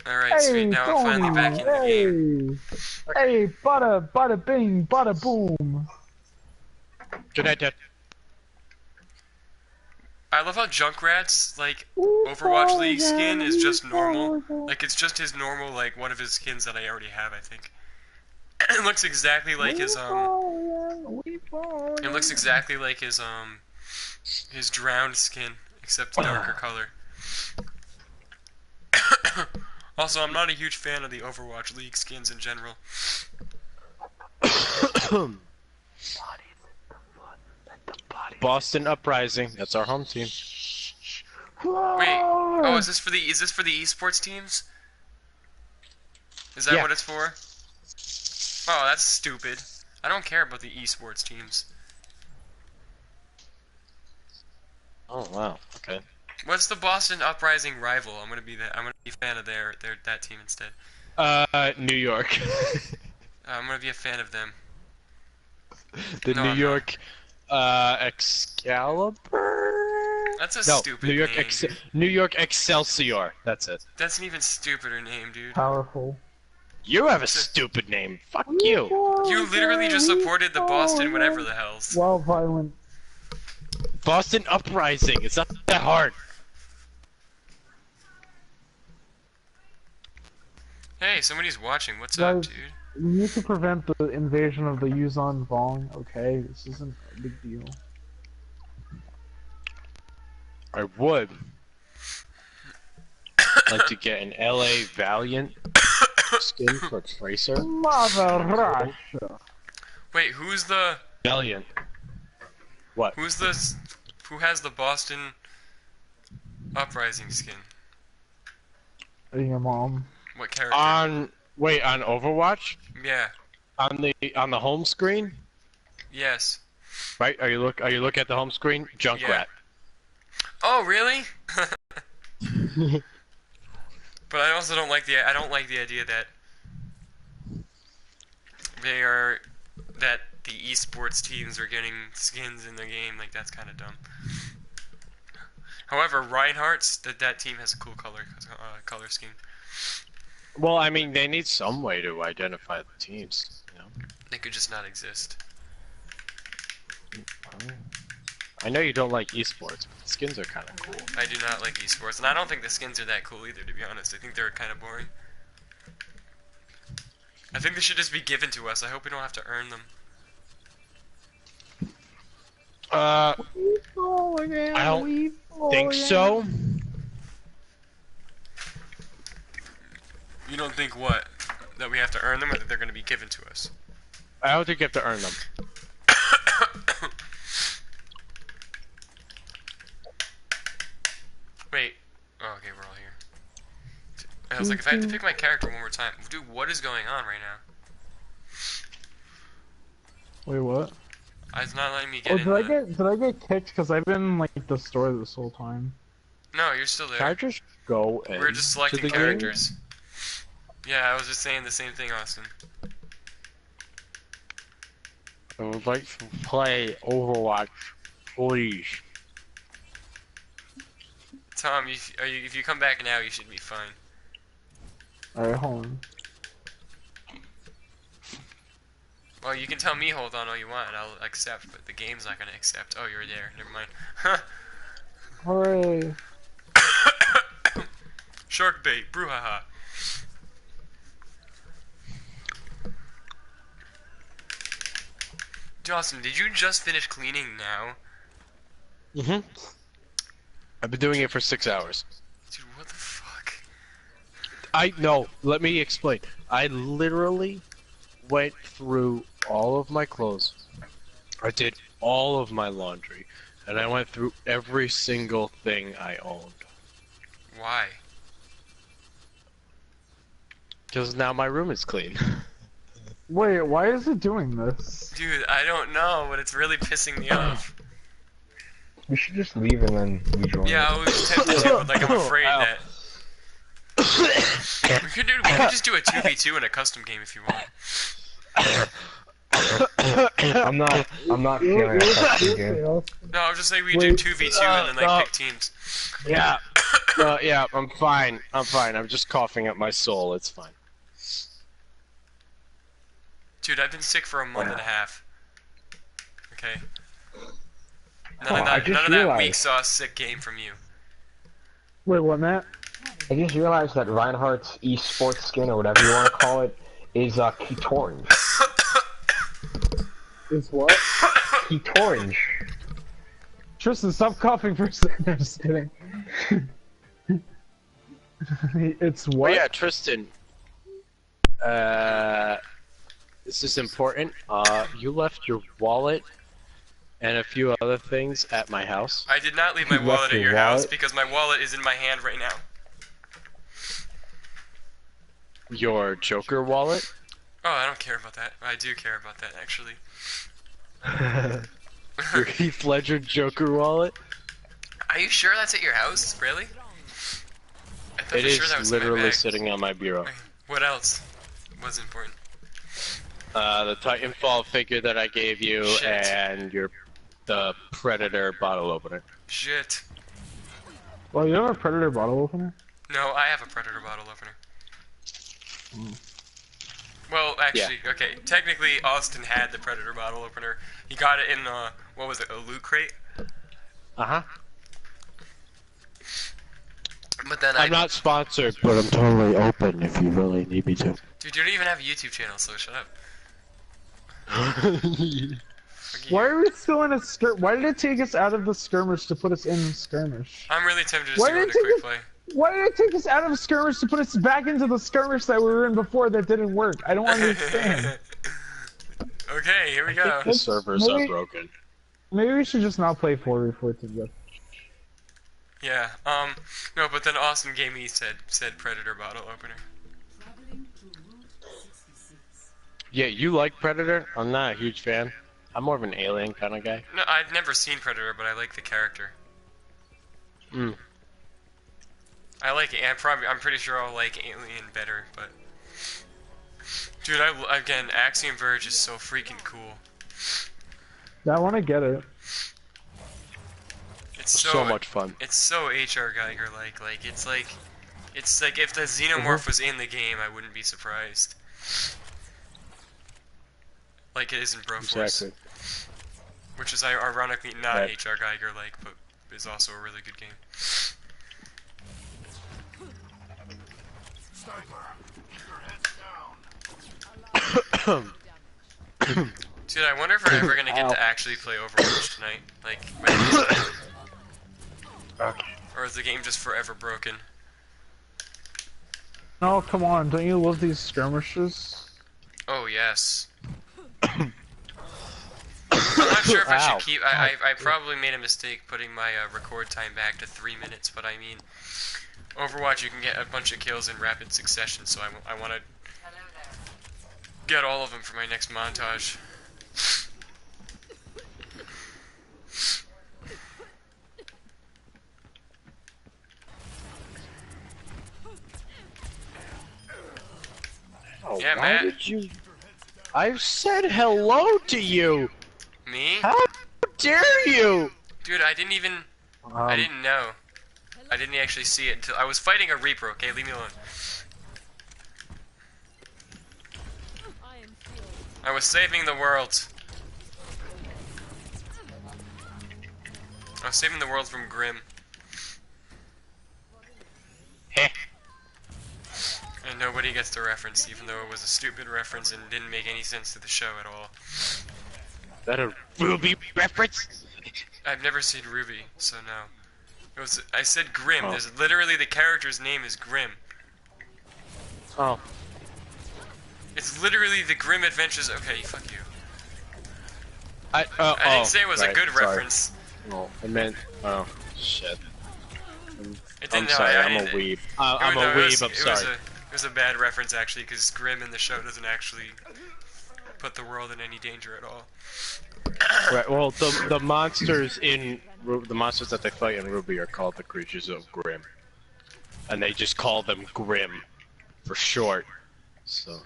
Alright, hey, sweet. Now I'm finally Tony, back in the game. hey, bada bing, bada boom. Good night, Dad. I love how Junkrat's, like, Overwatch League skin is just normal. Like, it's just his normal, like, one of his skins that I already have, I think. It looks exactly like his, It looks exactly like his drowned skin, except darker color. Also, I'm not a huge fan of the Overwatch League skins in general. Boston Uprising. That's our home team. Wait, oh, is this for the esports teams? Is that Yeah. what it's for? Oh, that's stupid. I don't care about the esports teams. Oh wow. Okay. What's the Boston Uprising rival? I'm gonna be a fan of that team instead. New York. I'm gonna be a fan of them. The No, New I'm York, Excalibur. That's a No, stupid New York name. Dude. New York Excelsior. That's it. That's an even stupider name, dude. Powerful. You have a stupid name. Fuck you. You literally just supported the Boston whatever the hell's. Well, violent. Boston Uprising. It's not that hard. Hey, somebody's watching. What's up, Guys, dude? we need to prevent the invasion of the Yuzon Vong, okay? This isn't a big deal. I would like to get an LA Valiant skin for Tracer. Mother Russia! Wait, who's the Valiant. What? who has the Boston Uprising skin? Your mom. What character? On Overwatch? Yeah. On the home screen? Yes. Right? Are you look at the home screen? Junkrat. Yeah. Oh, really? But I also don't like the idea that the esports teams are getting skins in the game. Like, that's kind of dumb. However, Reinhardt's that team has a cool color scheme. Well, I mean, they need some way to identify the teams, you know? They could just not exist. I know you don't like esports, but the skins are kind of cool. I do not like esports, and I don't think the skins are that cool either, to be honest. I think they're kind of boring. I think they should just be given to us. I hope we don't have to earn them. I don't think so. You don't think what? That we have to earn them, or that they're going to be given to us? I don't think you have to earn them. Wait. Oh, okay, we're all here. I was like, if I had to pick my character one more time. Dude, what is going on right now? Wait, what? It's not letting me get Oh, in did I get kicked? Because I've been in, like, the store this whole time. No, you're still there. Can I just go in? We're just selecting to the characters. Yeah, I was just saying the same thing, Austin. I would like to play Overwatch, please. Tom, if you come back now, you should be fine. Alright, hold on. Well, you can tell me hold on all you want, and I'll accept, but the game's not gonna accept. Oh, you're there. Never mind. Huh. Hooray. Shark bait. Brouhaha. Dawson, did you just finish cleaning now? Mm-hmm. I've been doing it for 6 hours. Dude, what the fuck? No, let me explain. I literally went through all of my clothes. I did all of my laundry. and I went through every single thing I owned. Why? Because now my room is clean. Wait, why is it doing this? Dude, I don't know, but it's really pissing me off. We should just leave and then rejoin. Yeah, I was tempted to, but like I'm afraid that we could just do a 2v2 in a custom game if you want. I'm not feeling that game. No, I was just saying we do 2v2 and then like pick teams. Yeah. Yeah, I'm fine. I'm just coughing up my soul. It's fine. Dude, I've been sick for a month and a half. Okay. I None of that realized. weak sauce sick game from you. Wait, what, Matt? I just realized that Reinhardt's esports skin, or whatever you want to call it, is Keytorange. Is what? Keytorange. Tristan, stop coughing for a second. I'm just kidding. It's what? Oh yeah, Tristan. This is important. You left your wallet and a few other things at my house. I did not leave my You wallet left at your your house wallet? because my wallet is in my hand right now. Your Joker wallet? Oh, I don't care about that. I do care about that, actually. Your Heath Ledger Joker wallet? Are you sure that's at your house? Really? I thought It for is sure that was in my literally bag. sitting on my bureau. What else was important? The Titanfall figure that I gave you, Shit. and the Predator bottle opener. Shit. Well, you have a Predator bottle opener? No, I have a Predator bottle opener. Well, actually, okay. Technically, Austin had the Predator bottle opener. He got it in the, what was it, a loot crate? Uh-huh. But then I'm not sponsored, but I'm totally open if you really need me to. Dude, you don't even have a YouTube channel, so shut up. Why are we still in a Why did it take us out of the skirmish to put us in skirmish? I'm really tempted to Why go did into it quick take play. Why did it take us out of skirmish to put us back into the skirmish that we were in before that didn't work? I don't understand. Okay, here we go. The servers are maybe- broken. Maybe we should just not play 4v4 together. Yeah, no, but then Austin gave me said Predator bottle opener. Traveling to Route 66. Yeah, you like Predator? I'm not a huge fan. I'm more of an Alien kind of guy. No, I've never seen Predator, but I like the character. Mm. I like it. I'm pretty sure I'll like Alien better, but dude, again, Axiom Verge is so freaking cool. Yeah, I want to get it. It's So much fun. It's so HR Geiger like it's like if the Xenomorph was in the game, I wouldn't be surprised. Like it is in Broforce, Exactly. which is ironically not Right. HR Geiger like, but is also a really good game. Dude, I wonder if we're ever gonna get to actually play Overwatch tonight. Like, or is the game just forever broken? No, come on, don't you love these skirmishes? Oh yes. I'm not sure if I Ow. should keep. I probably made a mistake putting my record time back to 3 minutes, but I mean, Overwatch you can get a bunch of kills in rapid succession, so I want to get all of them for my next montage. Oh, Yeah, why Matt. did you? I said hello to you. Me? How dare you? Dude, I didn't even. I didn't know. I didn't actually see it until I was fighting a Reaper. Okay, leave me alone. I was saving the world. I was saving the world from Grim. Heh. And nobody gets the reference, even though it was a stupid reference and didn't make any sense to the show at all. That a Ruby reference? I've never seen Ruby, so no. It was. I said Grim. Oh. There's literally the character's name is Grim. Oh. It's literally the Grim Adventures. Okay, fuck you. I I didn't say it was a good sorry. reference. Oh, I meant. Oh, shit. It I'm didn't. sorry, I'm a it- weeb. it I'm was- a no, weeb, I'm it was sorry. it was a bad reference actually, because Grim in the show doesn't actually put the world in any danger at all. Right, well, the monsters in the monsters that they fight in Ruby are called the creatures of Grim, and they just call them Grim for short. So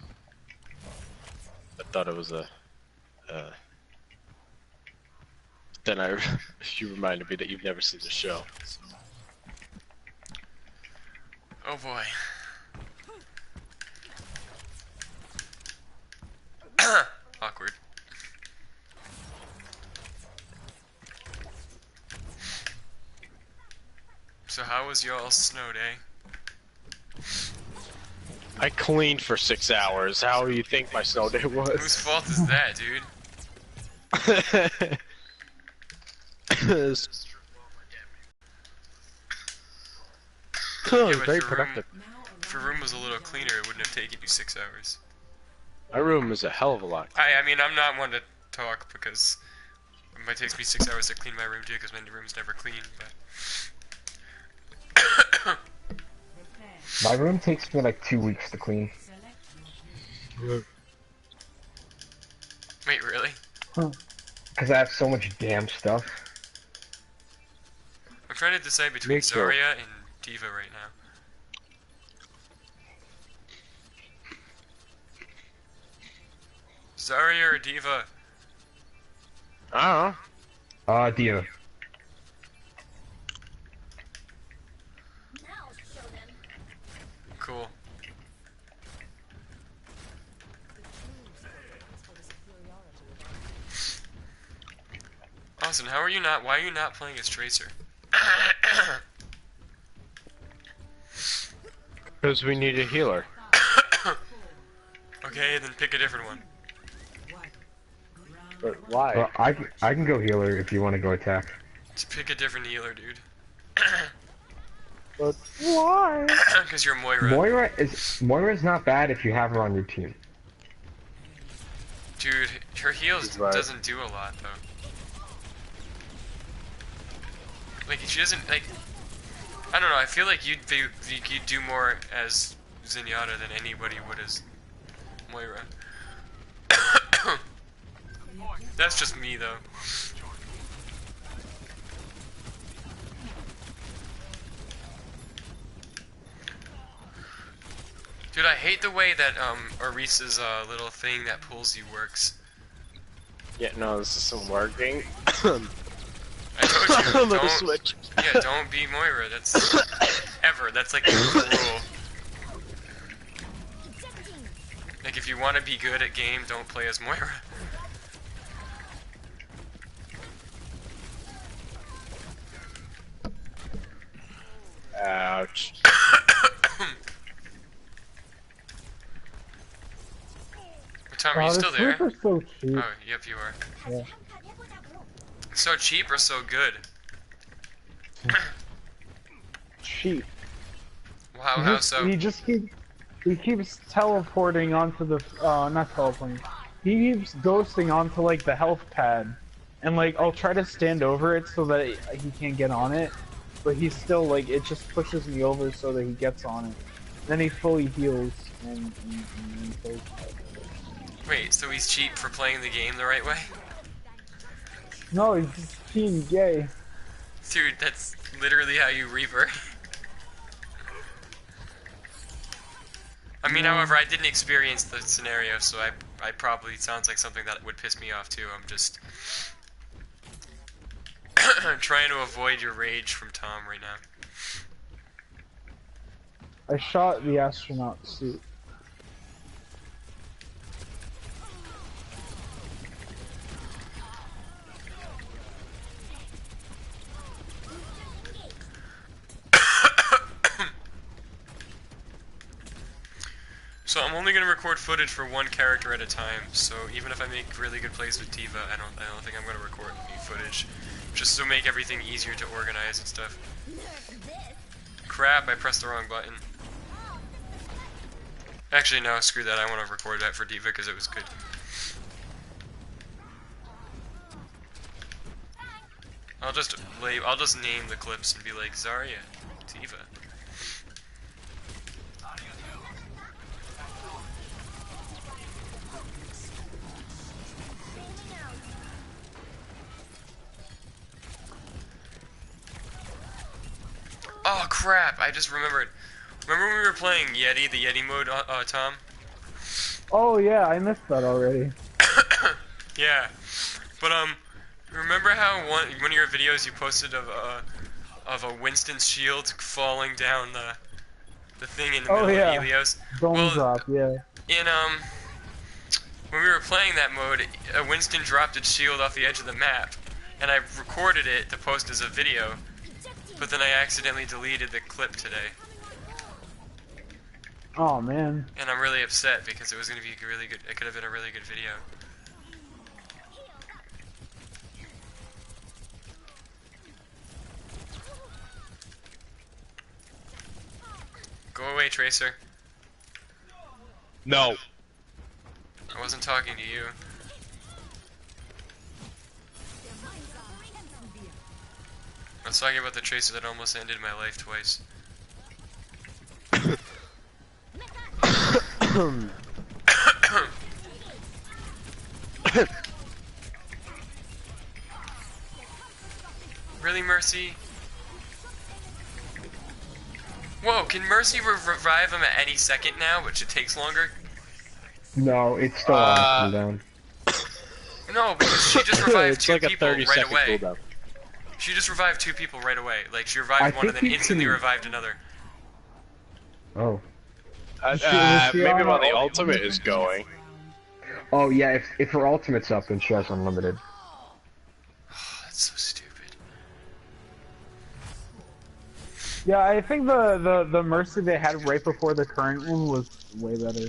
I thought it was a. Then you reminded me that you've never seen the show. So. Oh boy. Awkward. So how was y'all's snow day? I cleaned for 6 hours. How do you think my snow day was? Whose fault is that, dude? Oh, Yeah, it's but very if your room, productive. if your room was a little cleaner, it wouldn't have taken you 6 hours. My room is a hell of a lot. I mean, I'm not one to talk because it might take me 6 hours to clean my room too, because my room's never clean. But My room takes me like 2 weeks to clean. wait, really? Because I have so much damn stuff. I'm trying to decide between Me too. Zarya and Diva right now. Zarya or Diva? I don't know. Diva. Cool. Austin, how are you not? Why are you not playing as Tracer? Because we need a healer. Okay, then pick a different one. But why? Well, I can go healer if you want to go attack. Just pick a different healer, dude. But why? Because you're Moira. Moira's not bad if you have her on your team. Dude, her heals Right. doesn't do a lot, though. Like, she doesn't, like... I don't know, I feel like you'd do more as Zenyatta than anybody would as Moira. That's just me, though. Dude, I hate the way that, Orisa's, little thing that pulls you works. Yeah, no, this isn't working. I told you, I'm gonna don't, switch. yeah, don't be Moira, that's, that's like the rule. Like, if you want to be good at game, don't play as Moira. Ouch. Tom, are you still there? Are so cheap. Oh, yep, you are. Yeah. So cheap or so good? Cheap. Wow, how so? He keeps teleporting onto the not teleporting. He keeps ghosting onto like the health pad, and like I'll try to stand over it so that he can't get on it, but he's still like it just pushes me over so that he gets on it. Then he fully heals and goes. Wait, so he's cheap for playing the game the right way? No, he's just being gay. Dude, that's literally how you revert. I mean, however, I didn't experience the scenario, so I probably sounds like something that would piss me off too. I'm just trying to avoid your rage from Tom right now. I shot the astronaut suit. So I'm only gonna record footage for one character at a time. So even if I make really good plays with Diva, I don't think I'm gonna record any footage, just to make everything easier to organize and stuff. Crap! I pressed the wrong button. Actually, no, screw that. I want to record that for Diva because it was good. I'll just name the clips and be like Zarya, Tifa. Oh crap! I just remembered. Remember when we were playing Yeti, the Yeti mode, Tom? Oh yeah, I missed that already. Yeah, but remember how one of your videos you posted of a Winston's shield falling down the thing in the middle of Helios? Dome drop, yeah. In when we were playing that mode, Winston dropped its shield off the edge of the map, and I recorded it to post as a video, but then I accidentally deleted the clip today. Oh man. And I'm really upset because it was going to be really good. It could have been a really good video. Go away, Tracer. No. I wasn't talking to you. I was talking about the Tracer that almost ended my life twice. Really, Mercy? Whoa, can Mercy revive him at any second now, which it takes longer? No, it's still on cooldown. No, because she just revived two like people right away. Cooldown. She just revived two people right away. Like, she revived one and then instantly revived another. Oh. Maybe while the ultimate is going. Oh yeah, if her ultimate's up, then she has unlimited. That's so stupid. Yeah, I think the Mercy they had right before the current one was way better.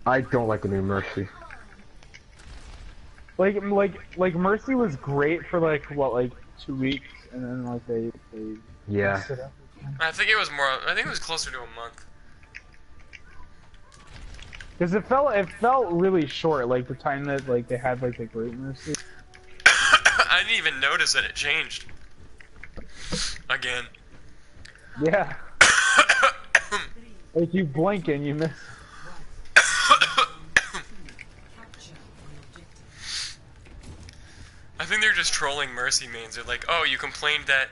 I don't like the new Mercy. Like Mercy was great for like 2 weeks, and then like they Yeah. messed it up. I think it was more. I think it was closer to a month. Because it felt really short, like the time that like they had like the great Mercy. I didn't even notice that it changed. Again. Yeah. Like you blink and you miss. I think they're just trolling Mercy mains. They're like, oh, you complained that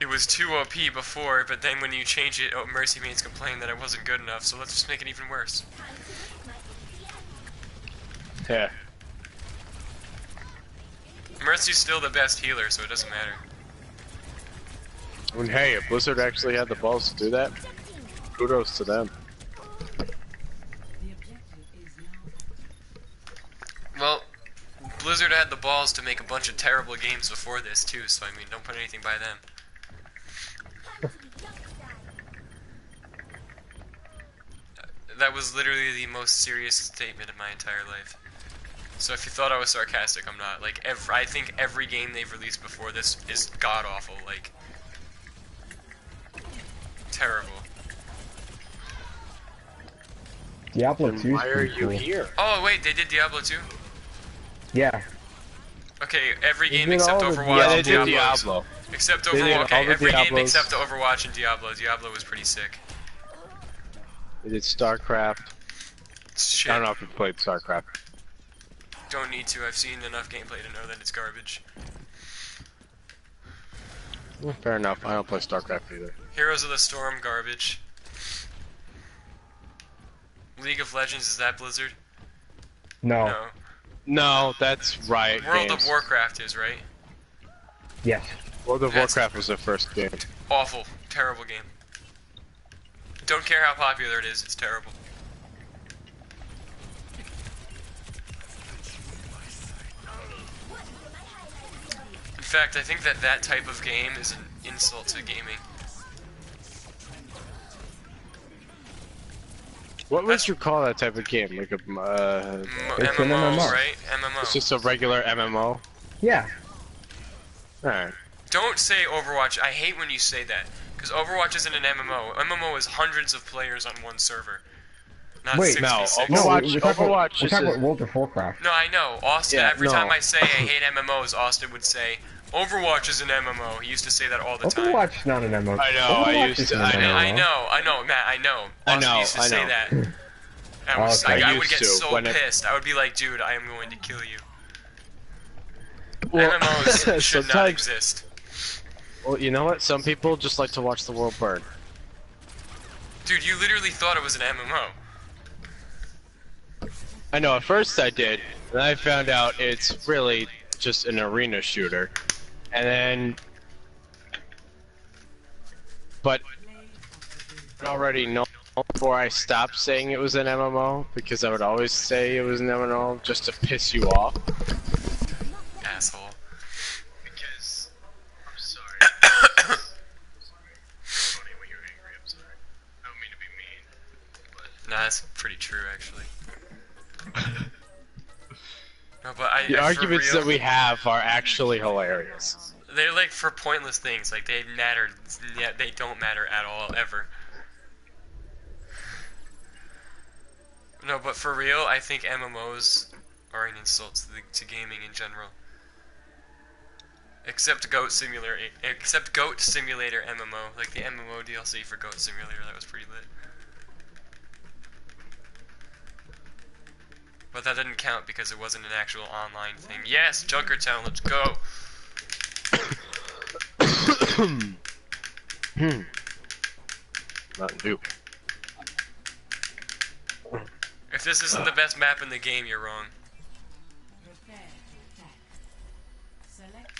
it was too OP before, but then when you change it, oh, Mercy mains complained that it wasn't good enough, so let's just make it even worse. Yeah. Mercy's still the best healer, so it doesn't matter. I mean, hey, if Blizzard actually had the balls to do that, kudos to them. Well, Blizzard had the balls to make a bunch of terrible games before this, too, so I mean, don't put anything by them. That was literally the most serious statement of my entire life. So if you thought I was sarcastic, I'm not. Like, I think every game they've released before this is god-awful, like... terrible. Diablo 2 Why are you cool. here? Oh, wait, they did Diablo 2? Yeah. Okay, every game did except all the Overwatch Yeah, they and did Diablo. Diablo. Except They did Overwatch, okay, all the every game Diablos. except Overwatch and Diablo. Diablo was pretty sick. They did StarCraft. Shit. I don't know if you played StarCraft. Don't need to, I've seen enough gameplay to know that it's garbage. Well, fair enough. I don't play StarCraft either. Heroes of the Storm, garbage. League of Legends, is that Blizzard? No. No. No, that's Riot World Games. of Warcraft is, right? Yes. World of That's- Warcraft was their first game. Awful. Terrible game. Don't care how popular it is, it's terrible. In fact, I think that type of game is an insult to gaming. What would you call that type of game? Like a, It's an MMO, MMO. right? MMO. it's just a regular MMO? Yeah. Alright. Don't say Overwatch. I hate when you say that. Because Overwatch isn't an MMO. MMO is hundreds of players on one server. Not Wait, 6v6. no, Overwatch- we're Overwatch talking is about World of Warcraft. No, I know. Austin, Yeah, every time no. I say I hate MMOs, Austin would say, Overwatch is an MMO. He used to say that all the time. Overwatch is not an MMO. I know, Overwatch I used isn't to- an I MMO. I know, Matt, I know. I Austin know, used to I say know. that. Okay. I I would get used to, so when it- pissed. I would be like, dude, I am going to kill you. Well, MMOs should not sometimes- exist. Well, you know what? Some people just like to watch the world burn. Dude, you literally thought it was an MMO. I know, at first I did, and I found out it's really just an arena shooter. And then... But... I already know before I stopped saying it was an MMO, because I would always say it was an MMO just to piss you off. Asshole. Because I'm sorry. Funny when you're angry. I'm sorry. I don't mean to be mean, but Nah, that's pretty true, actually. No, but The for arguments real, that we have are actually hilarious. they're like for pointless things. Like they matter. Yeah, they don't matter at all ever. No, but for real, I think MMOs are an insult to gaming in general. Except Goat Simulator MMO, like the MMO DLC for Goat Simulator, that was pretty lit. But that didn't count because it wasn't an actual online thing. Yes, Junkertown, let's go! Not new. If this isn't the best map in the game, you're wrong. Prepare to attack. Select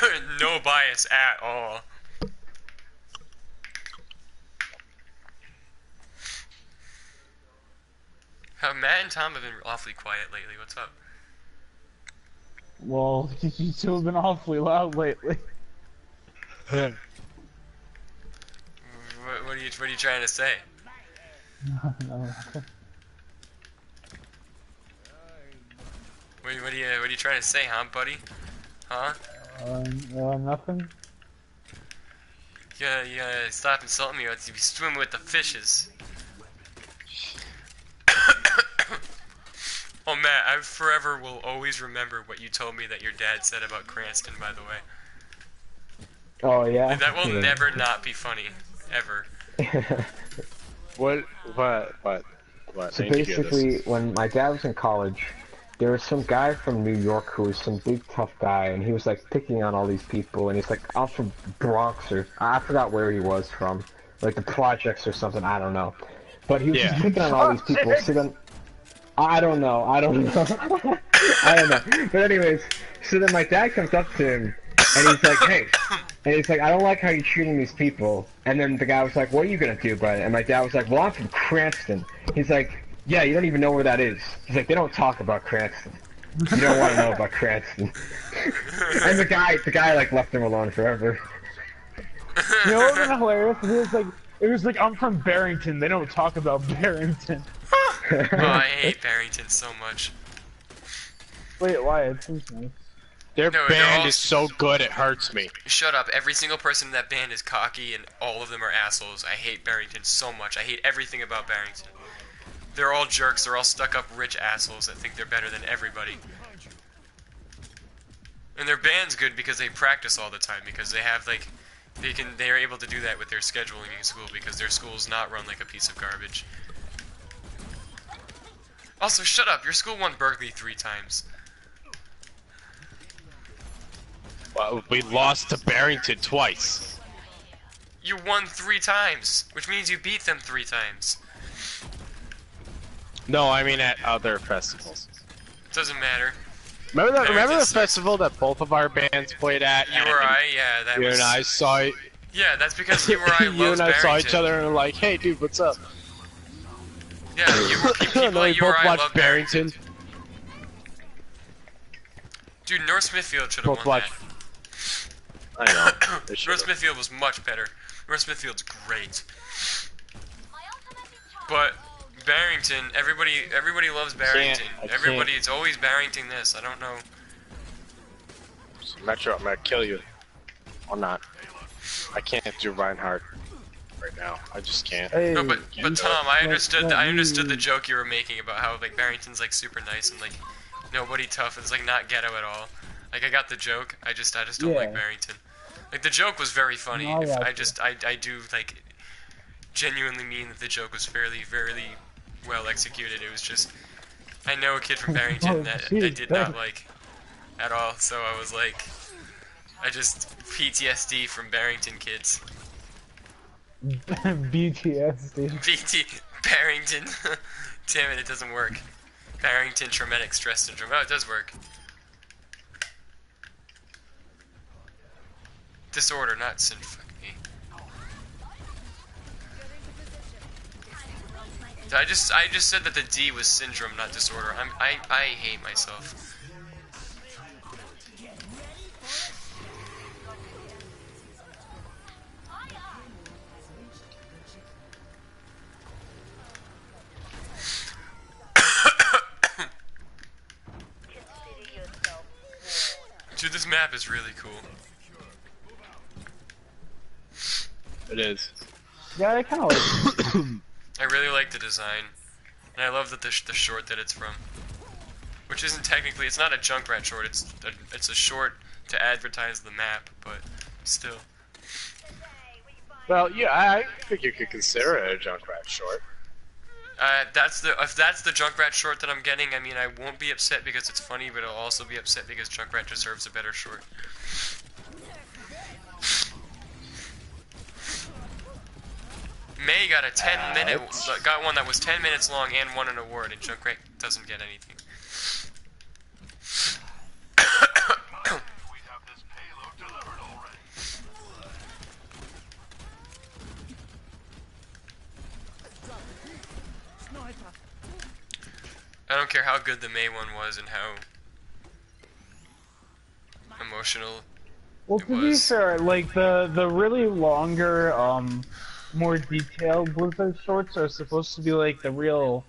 your hero. No bias at all. Matt and Tom have been awfully quiet lately. What's up? Well, you two have been awfully loud lately. What are you trying to say? No. What are you trying to say, huh, buddy? Huh? Nothing. You gotta stop insulting me or else you be swimming with the fishes. Oh, Matt, I forever will always remember what you told me that your dad said about Cranston, by the way. Oh yeah. That will Yeah. never not be funny. Ever. What? So I need to hear this. basically, when my dad was in college, there was some guy from New York who was some big tough guy, and he was like picking on all these people, and he's like, I'm from Bronx, or I forgot where he was from, like the projects or something, I don't know. But he was just picking on all these people, so then, I don't know. I don't know. But anyways, so then my dad comes up to him, and he's like, hey, and he's like, I don't like how you're treating these people. And then the guy was like, what are you gonna do about it? And my dad was like, well, I'm from Cranston. He's like, yeah, you don't even know where that is. He's like, they don't talk about Cranston. You don't want to know about Cranston. And the guy like left him alone forever. You know what would have been hilarious? It was like, I'm from Barrington. They don't talk about Barrington. Oh, I hate Barrington so much. Wait, why? It seems nice. Their No, they're band all- is so good it hurts me. Shut up. Every single person in that band is cocky and all of them are assholes. I hate Barrington so much. I hate everything about Barrington. They're all jerks. They're all stuck-up rich assholes that think they're better than everybody. And their band's good because they practice all the time, because they have, like, they're able to do that with their scheduling in school, because their school's not run like a piece of garbage. Also, shut up. Your school won Berkeley 3 times. Well, we lost to Barrington twice. You won 3 times, which means you beat them 3 times. No, I mean at other festivals. Doesn't matter. Remember the Barrington sucks. festival that both of our bands played at? You or I, yeah, that You was... and I saw it. Yeah, that's because you or I You loves and I saw Barrington. each other and were like, hey dude, what's up? Yeah, people And then like we you or both I watched love Barrington. Dude, North Smithfield should have Both won watched. I know. that. They North should've. Smithfield was much better. North Smithfield's great. But Barrington, everybody loves Barrington. I can't. Everybody, it's always Barrington this. I don't know. Metro, I'm gonna kill you. Or not. I can't do Reinhardt. right now. I just can't. Hey, No, but Tom, I understood I understood the you- joke you were making about how like Barrington's like super nice and like nobody tough and it's like not ghetto at all. Like I got the joke. I just don't like Yeah. Barrington. Like the joke was very funny. No, I If got you. I do like genuinely mean that the joke was fairly well executed. It was just I know a kid from Barrington Oh, that I jeez, did not thanks. like at all. So I was like, I just PTSD from Barrington kids. BTS, dude. BT Barrington. Damn it, it doesn't work. Barrington traumatic stress syndrome. Oh, it does work. Disorder, not syndrome. Fuck me. I just said that the D was syndrome, not disorder. I hate myself. Dude, this map is really cool. It is. Yeah, I kind of like it. I really like the design, and I love that the short that it's from, which isn't technically, it's not a Junkrat short. It's a short to advertise the map, but still. Well, yeah, I think you could consider it a Junkrat short. If that's the Junkrat short that I'm getting, I mean, I won't be upset because it's funny, but I'll also be upset because Junkrat deserves a better short. May got a 10-minute, got one that was 10 minutes long and won an award, and Junkrat doesn't get anything. I don't care how good the May one was and how emotional Well, it to be was. fair, like the really longer, more detailed Blizzard shorts are supposed to be like the real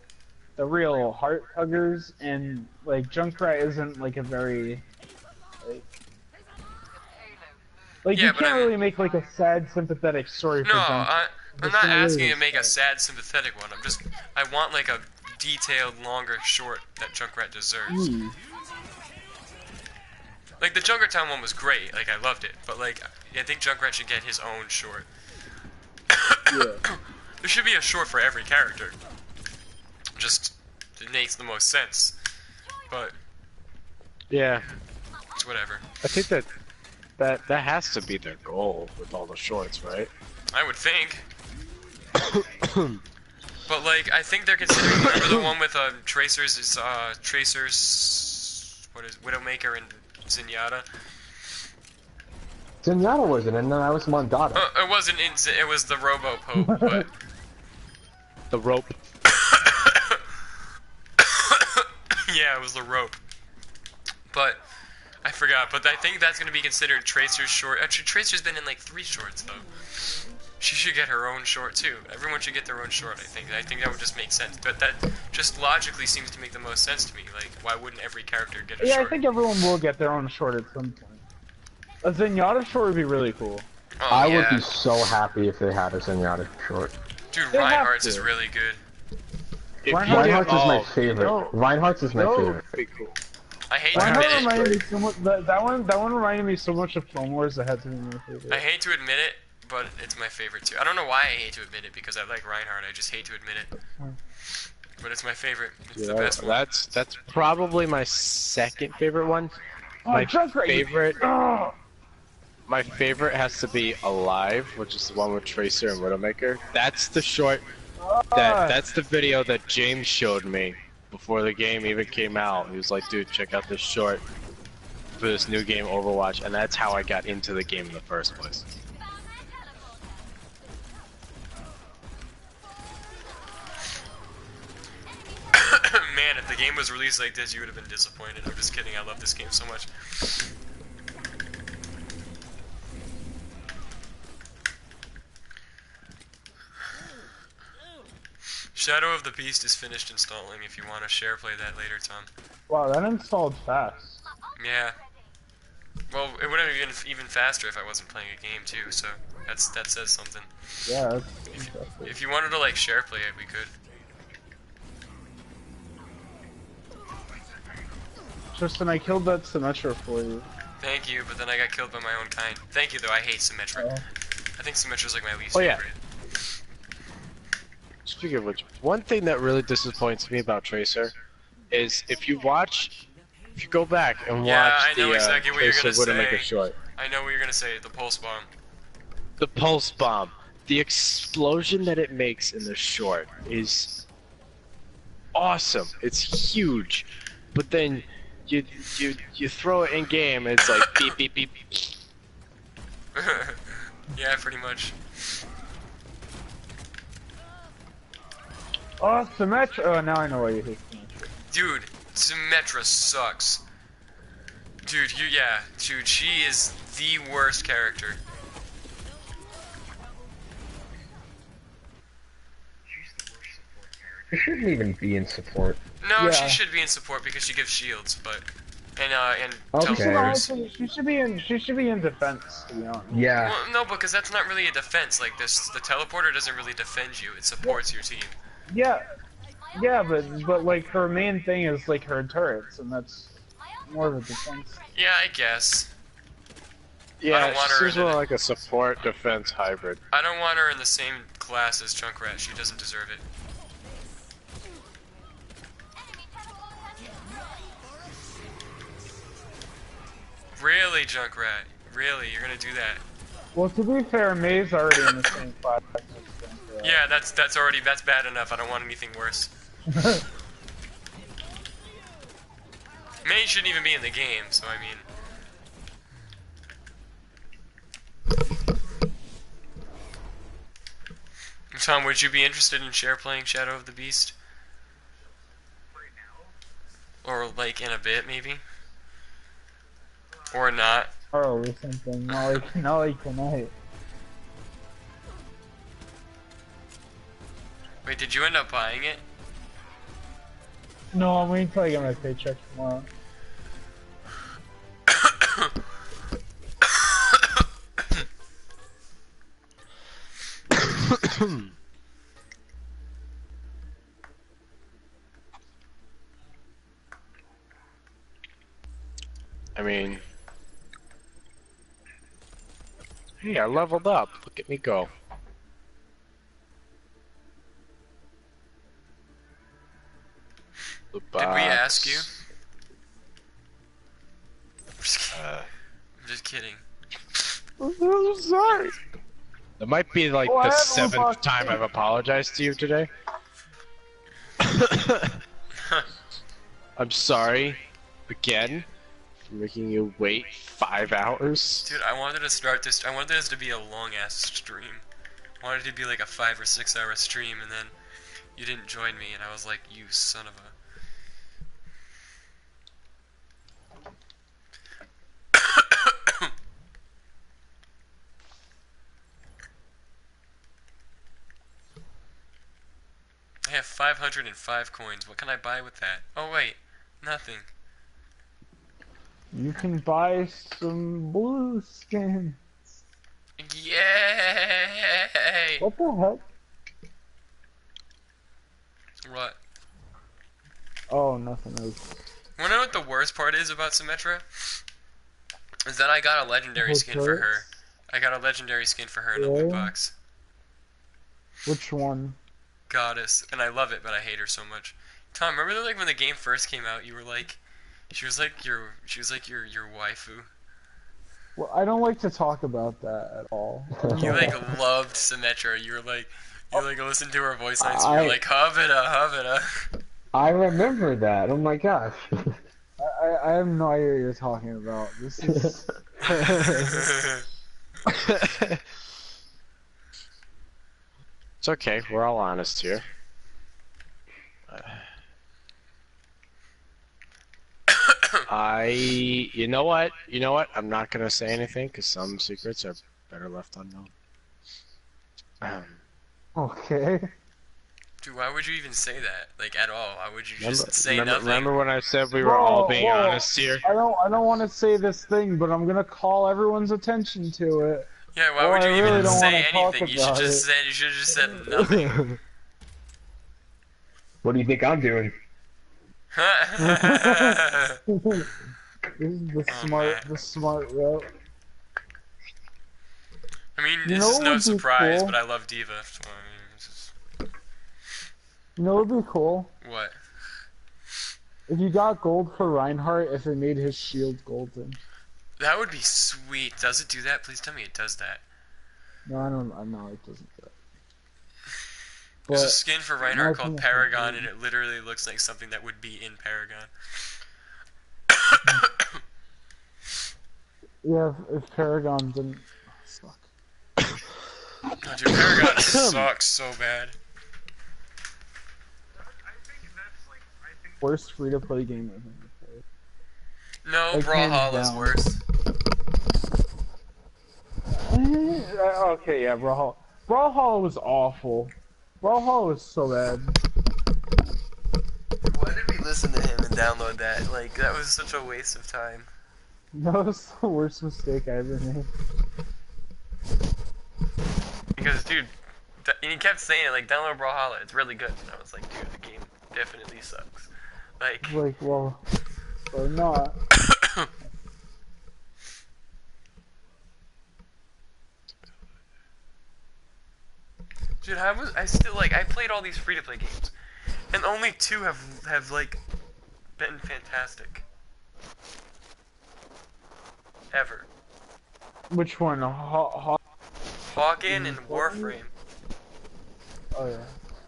heart huggers, and like Junkrat isn't like a very like Yeah, you but can't I'm- really make like a sad, sympathetic story for No, Junkrat. I'm not asking you to make a sad, sympathetic one. I want like a detailed, longer short that Junkrat deserves. Like the Junkertown one was great, like I loved it, but like I think Junkrat should get his own short. Yeah. There should be a short for every character. Just it makes the most sense. But Yeah, it's whatever. I think that has to be their goal with all the shorts, right? I would think. But like I think they're considering remember the one with Tracers is Tracers what is Widowmaker and Zenyatta? Zenyatta wasn't, and then I was Mondada. It wasn't it was the Robo Pope, but The rope. yeah, it was the rope. But I forgot. But I think that's gonna be considered Tracer's short. Actually, Tracer's been in like 3 shorts though. She should get her own short too. Everyone should get their own short. I think that would just make sense. But that just logically seems to make the most sense to me. Like, why wouldn't every character get a Yeah, short? I think everyone will get their own short at some point. A Zenyatta short would be really cool. Oh, I yeah. would be so happy if they had a Zenyatta short. Dude, They have Reinhardt's to. is really good. If Reinhardt- you Reinhardt's is my did- favorite. No, Reinhardt's is my no, favorite. pretty cool. I hate to Reinhardt admit it. reminded me so much. That one reminded me so much of Clone Wars. That had to be my favorite. I hate to admit it, but it's my favorite too. I don't know why I hate to admit it because I like Reinhardt. I just hate to admit it. But it's my favorite. It's the best one. That's probably my second favorite one. Oh, My Junkrat, you- favorite. Oh, My favorite has to be Alive, which is the one with Tracer and Widowmaker. That's the short. That's the video that James showed me before the game even came out. He was like, "Dude, check out this short for this new game, Overwatch," and that's how I got into the game in the first place. Man, if the game was released like this, you would have been disappointed. I'm just kidding. I love this game so much. Shadow of the Beast is finished installing. If you want to share play that later, Tom. wow, that installed fast. Yeah. Well, it would have been even faster if I wasn't playing a game too. So. That says something. Yeah, that's impressive. If you wanted to like share play it, we could. Tristan, I killed that Symmetra for you. Thank you, but then I got killed by my own kind. Thank you, though. I hate Symmetra. Oh. I think Symmetra's like my least Oh, yeah. favorite. Speaking of which, one thing that really disappoints me about Tracer is if you go back and Yeah, watch I know the exactly what you're Tracer gonna Widowmaker say. short. I know what you're gonna say. The pulse bomb. The pulse bomb, the explosion that it makes in the short is awesome. It's huge, but then you throw it in game, and it's like beep beep beep. Yeah, pretty much. Oh, Symmetra! Oh, now I know why you hate Symmetra. Dude, Symmetra sucks. Dude, dude, she is the worst character. She shouldn't even be in support. No, Yeah. she should be in support because she gives shields, but and Okay. teleporters. She should be in defense, to be honest. Yeah. Well, no, because that's not really a defense. Like this, the teleporter doesn't really defend you. It supports your team. Yeah, yeah, but like her main thing is like her turrets, and that's more of a defense. Yeah, I guess. Yeah, don't want she her seems in more it. like a support defense hybrid. I don't want her in the same class as Junkrat. She doesn't deserve it. Really, Junkrat? Really? You're gonna do that? Well, to be fair, May's already in the same class. Yeah, that's bad enough. I don't want anything worse. May shouldn't even be in the game, so I mean. Tom, would you be interested in share playing Shadow of the Beast? Or like in a bit, maybe? Or not? Or something. Not like tonight. Wait, did you end up buying it? No, I'm waiting till I get my paycheck tomorrow. I mean, hey, I leveled up. Look at me go. The Did we ask you? I'm just kidding. I'm sorry. That might be like Oh, the I have seventh Overwatch. time I've apologized to you today. I'm sorry again for making you wait 5 hours. Dude, I wanted to start this. I wanted this to be a long ass stream. I wanted it to be like a 5 or 6 hour stream, and then you didn't join me, and I was like, you son of a. I have 505 coins. What can I buy with that? Oh wait, nothing. You can buy some blue skin. Yay! What the heck? What? Oh, nothing else. Wanna know what the worst part is about Symmetra? Is that I got a legendary skin for her. I got a legendary skin for her in a loot Really? box. Which one? Goddess, and I love it, but I hate her so much. Tom, remember like when the game first came out, you were like, she was like your waifu. Well, I don't like to talk about that at all. You like loved Symmetra. You were like, listened to her voice lines. You were like, Havita, Havita. I remember that. Oh my gosh. I have no idea what you're talking about. This is. It's okay, we're all honest here. You know what? I'm not gonna say anything because some secrets are better left unknown. Okay. Dude, why would you even say that? Like at all? Why would you just say remember, nothing? remember when I said we were Whoa, all being whoa. honest here? I don't want to say this thing, but I'm gonna call everyone's attention to it. Yeah, why Well, would I you really even don't say want to talk anything? You should about just it. said you should have just said nothing. What do you think I'm doing? This is the Oh man. smart route. I mean, You this know is what no would be surprise, but cool? I love Diva. So, I mean, it's just... You know what would be cool? What? If you got gold for Reinhardt, if it made his shield golden. That would be sweet. Does it do that? Please tell me it does that. No, I don't. I know it doesn't. Do that. There's a But skin for in my Reinhardt called opinion, Paragon, and it literally looks like something that would be in Paragon. yeah, if Paragon didn't suck. Oh, dude, Paragon sucks so bad. Worst free-to-play game I've ever played. No, Like, hands Brawlhalla's down. worse. Okay, yeah, Brawlhalla. Brawlhalla was awful. Brawlhalla was so bad. Why did we listen to him and download that? Like, that was such a waste of time. That was the worst mistake I ever made. Because, dude, and he kept saying it, like, download Brawlhalla, it's really good. And I was like, dude, the game definitely sucks. Like, Well, or not. dude, I still, like, I played all these free-to-play games, and only 2 have like, been fantastic. Ever. Which one? Hawken and Warframe. Oh yeah.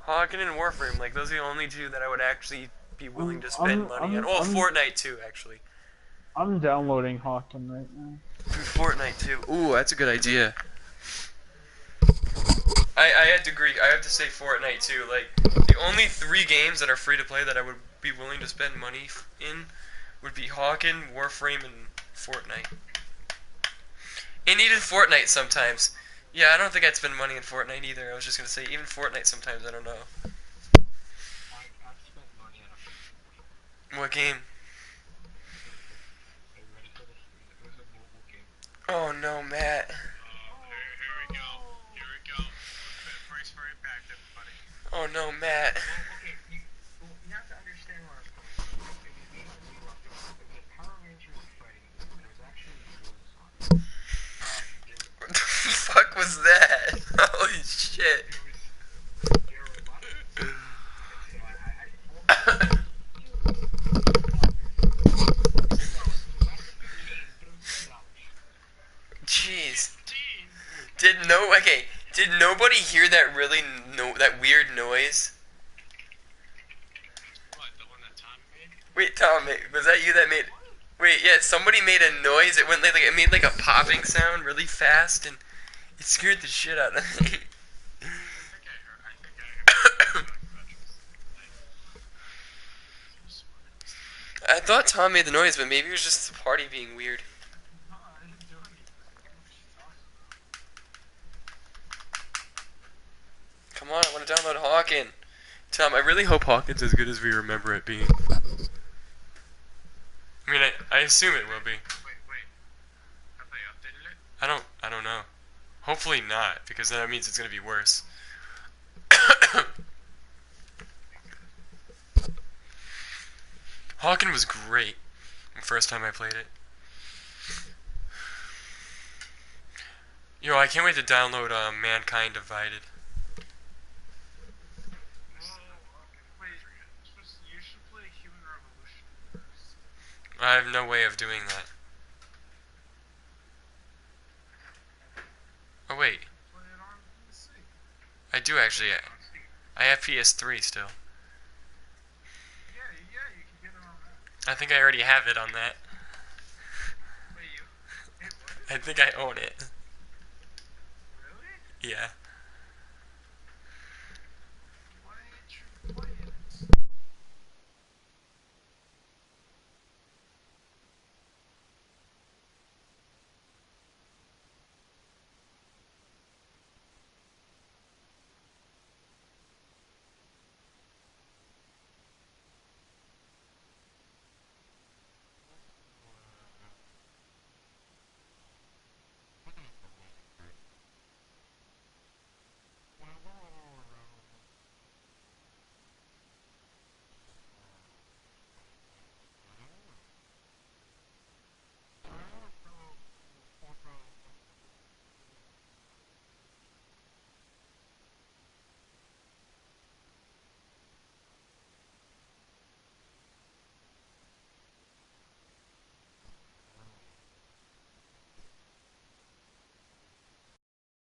Hawken and Warframe, like, those are the only 2 that I would actually be willing to spend money on. Oh, Fortnite too, actually. I'm downloading Hawken right now. Dude, Fortnite too. Ooh, that's a good idea. I had to agree. I have to say Fortnite too. Like, the only 3 games that are free to play that I would be willing to spend money in would be Hawken, Warframe, and Fortnite. And even Fortnite sometimes. Yeah, I don't think I'd spend money in Fortnite either. I was just gonna say, even Fortnite sometimes, I don't know. I've spent money on a What game? Are you ready for this? It was a mobile game. Oh no, Matt. Here we go. Here we go. Brace for impact, everybody. Oh no, Matt. Okay, you have to understand where I'm coming from. It was Power Rangers fighting. It was actually Sonic. What the fuck was that? Holy shit. There were a lot of so I Jeez. Did nobody hear that that weird noise? What, the one that Tom made? Wait, Tom, was that you that made? Wait, yeah, somebody made a noise. It went like it made like a popping sound really fast, and it scared the shit out of me. I thought Tom made the noise, but maybe it was just the party being weird. Come on, I want to download Hawken. Tom, I really hope Hawken's as good as we remember it being. I mean, I assume it will be. Wait. Have they updated it? I don't know. Hopefully not, because then that means it's gonna be worse. Hawken was great the first time I played it. Yo, I can't wait to download Mankind Divided. You should play Human Revolution first. I have no way of doing that. Oh wait, Play it on PC. I do actually. I have PS3 still. Yeah, you can get it on that. I think I already have it on that. Wait, what? I think I own it. Really? Yeah.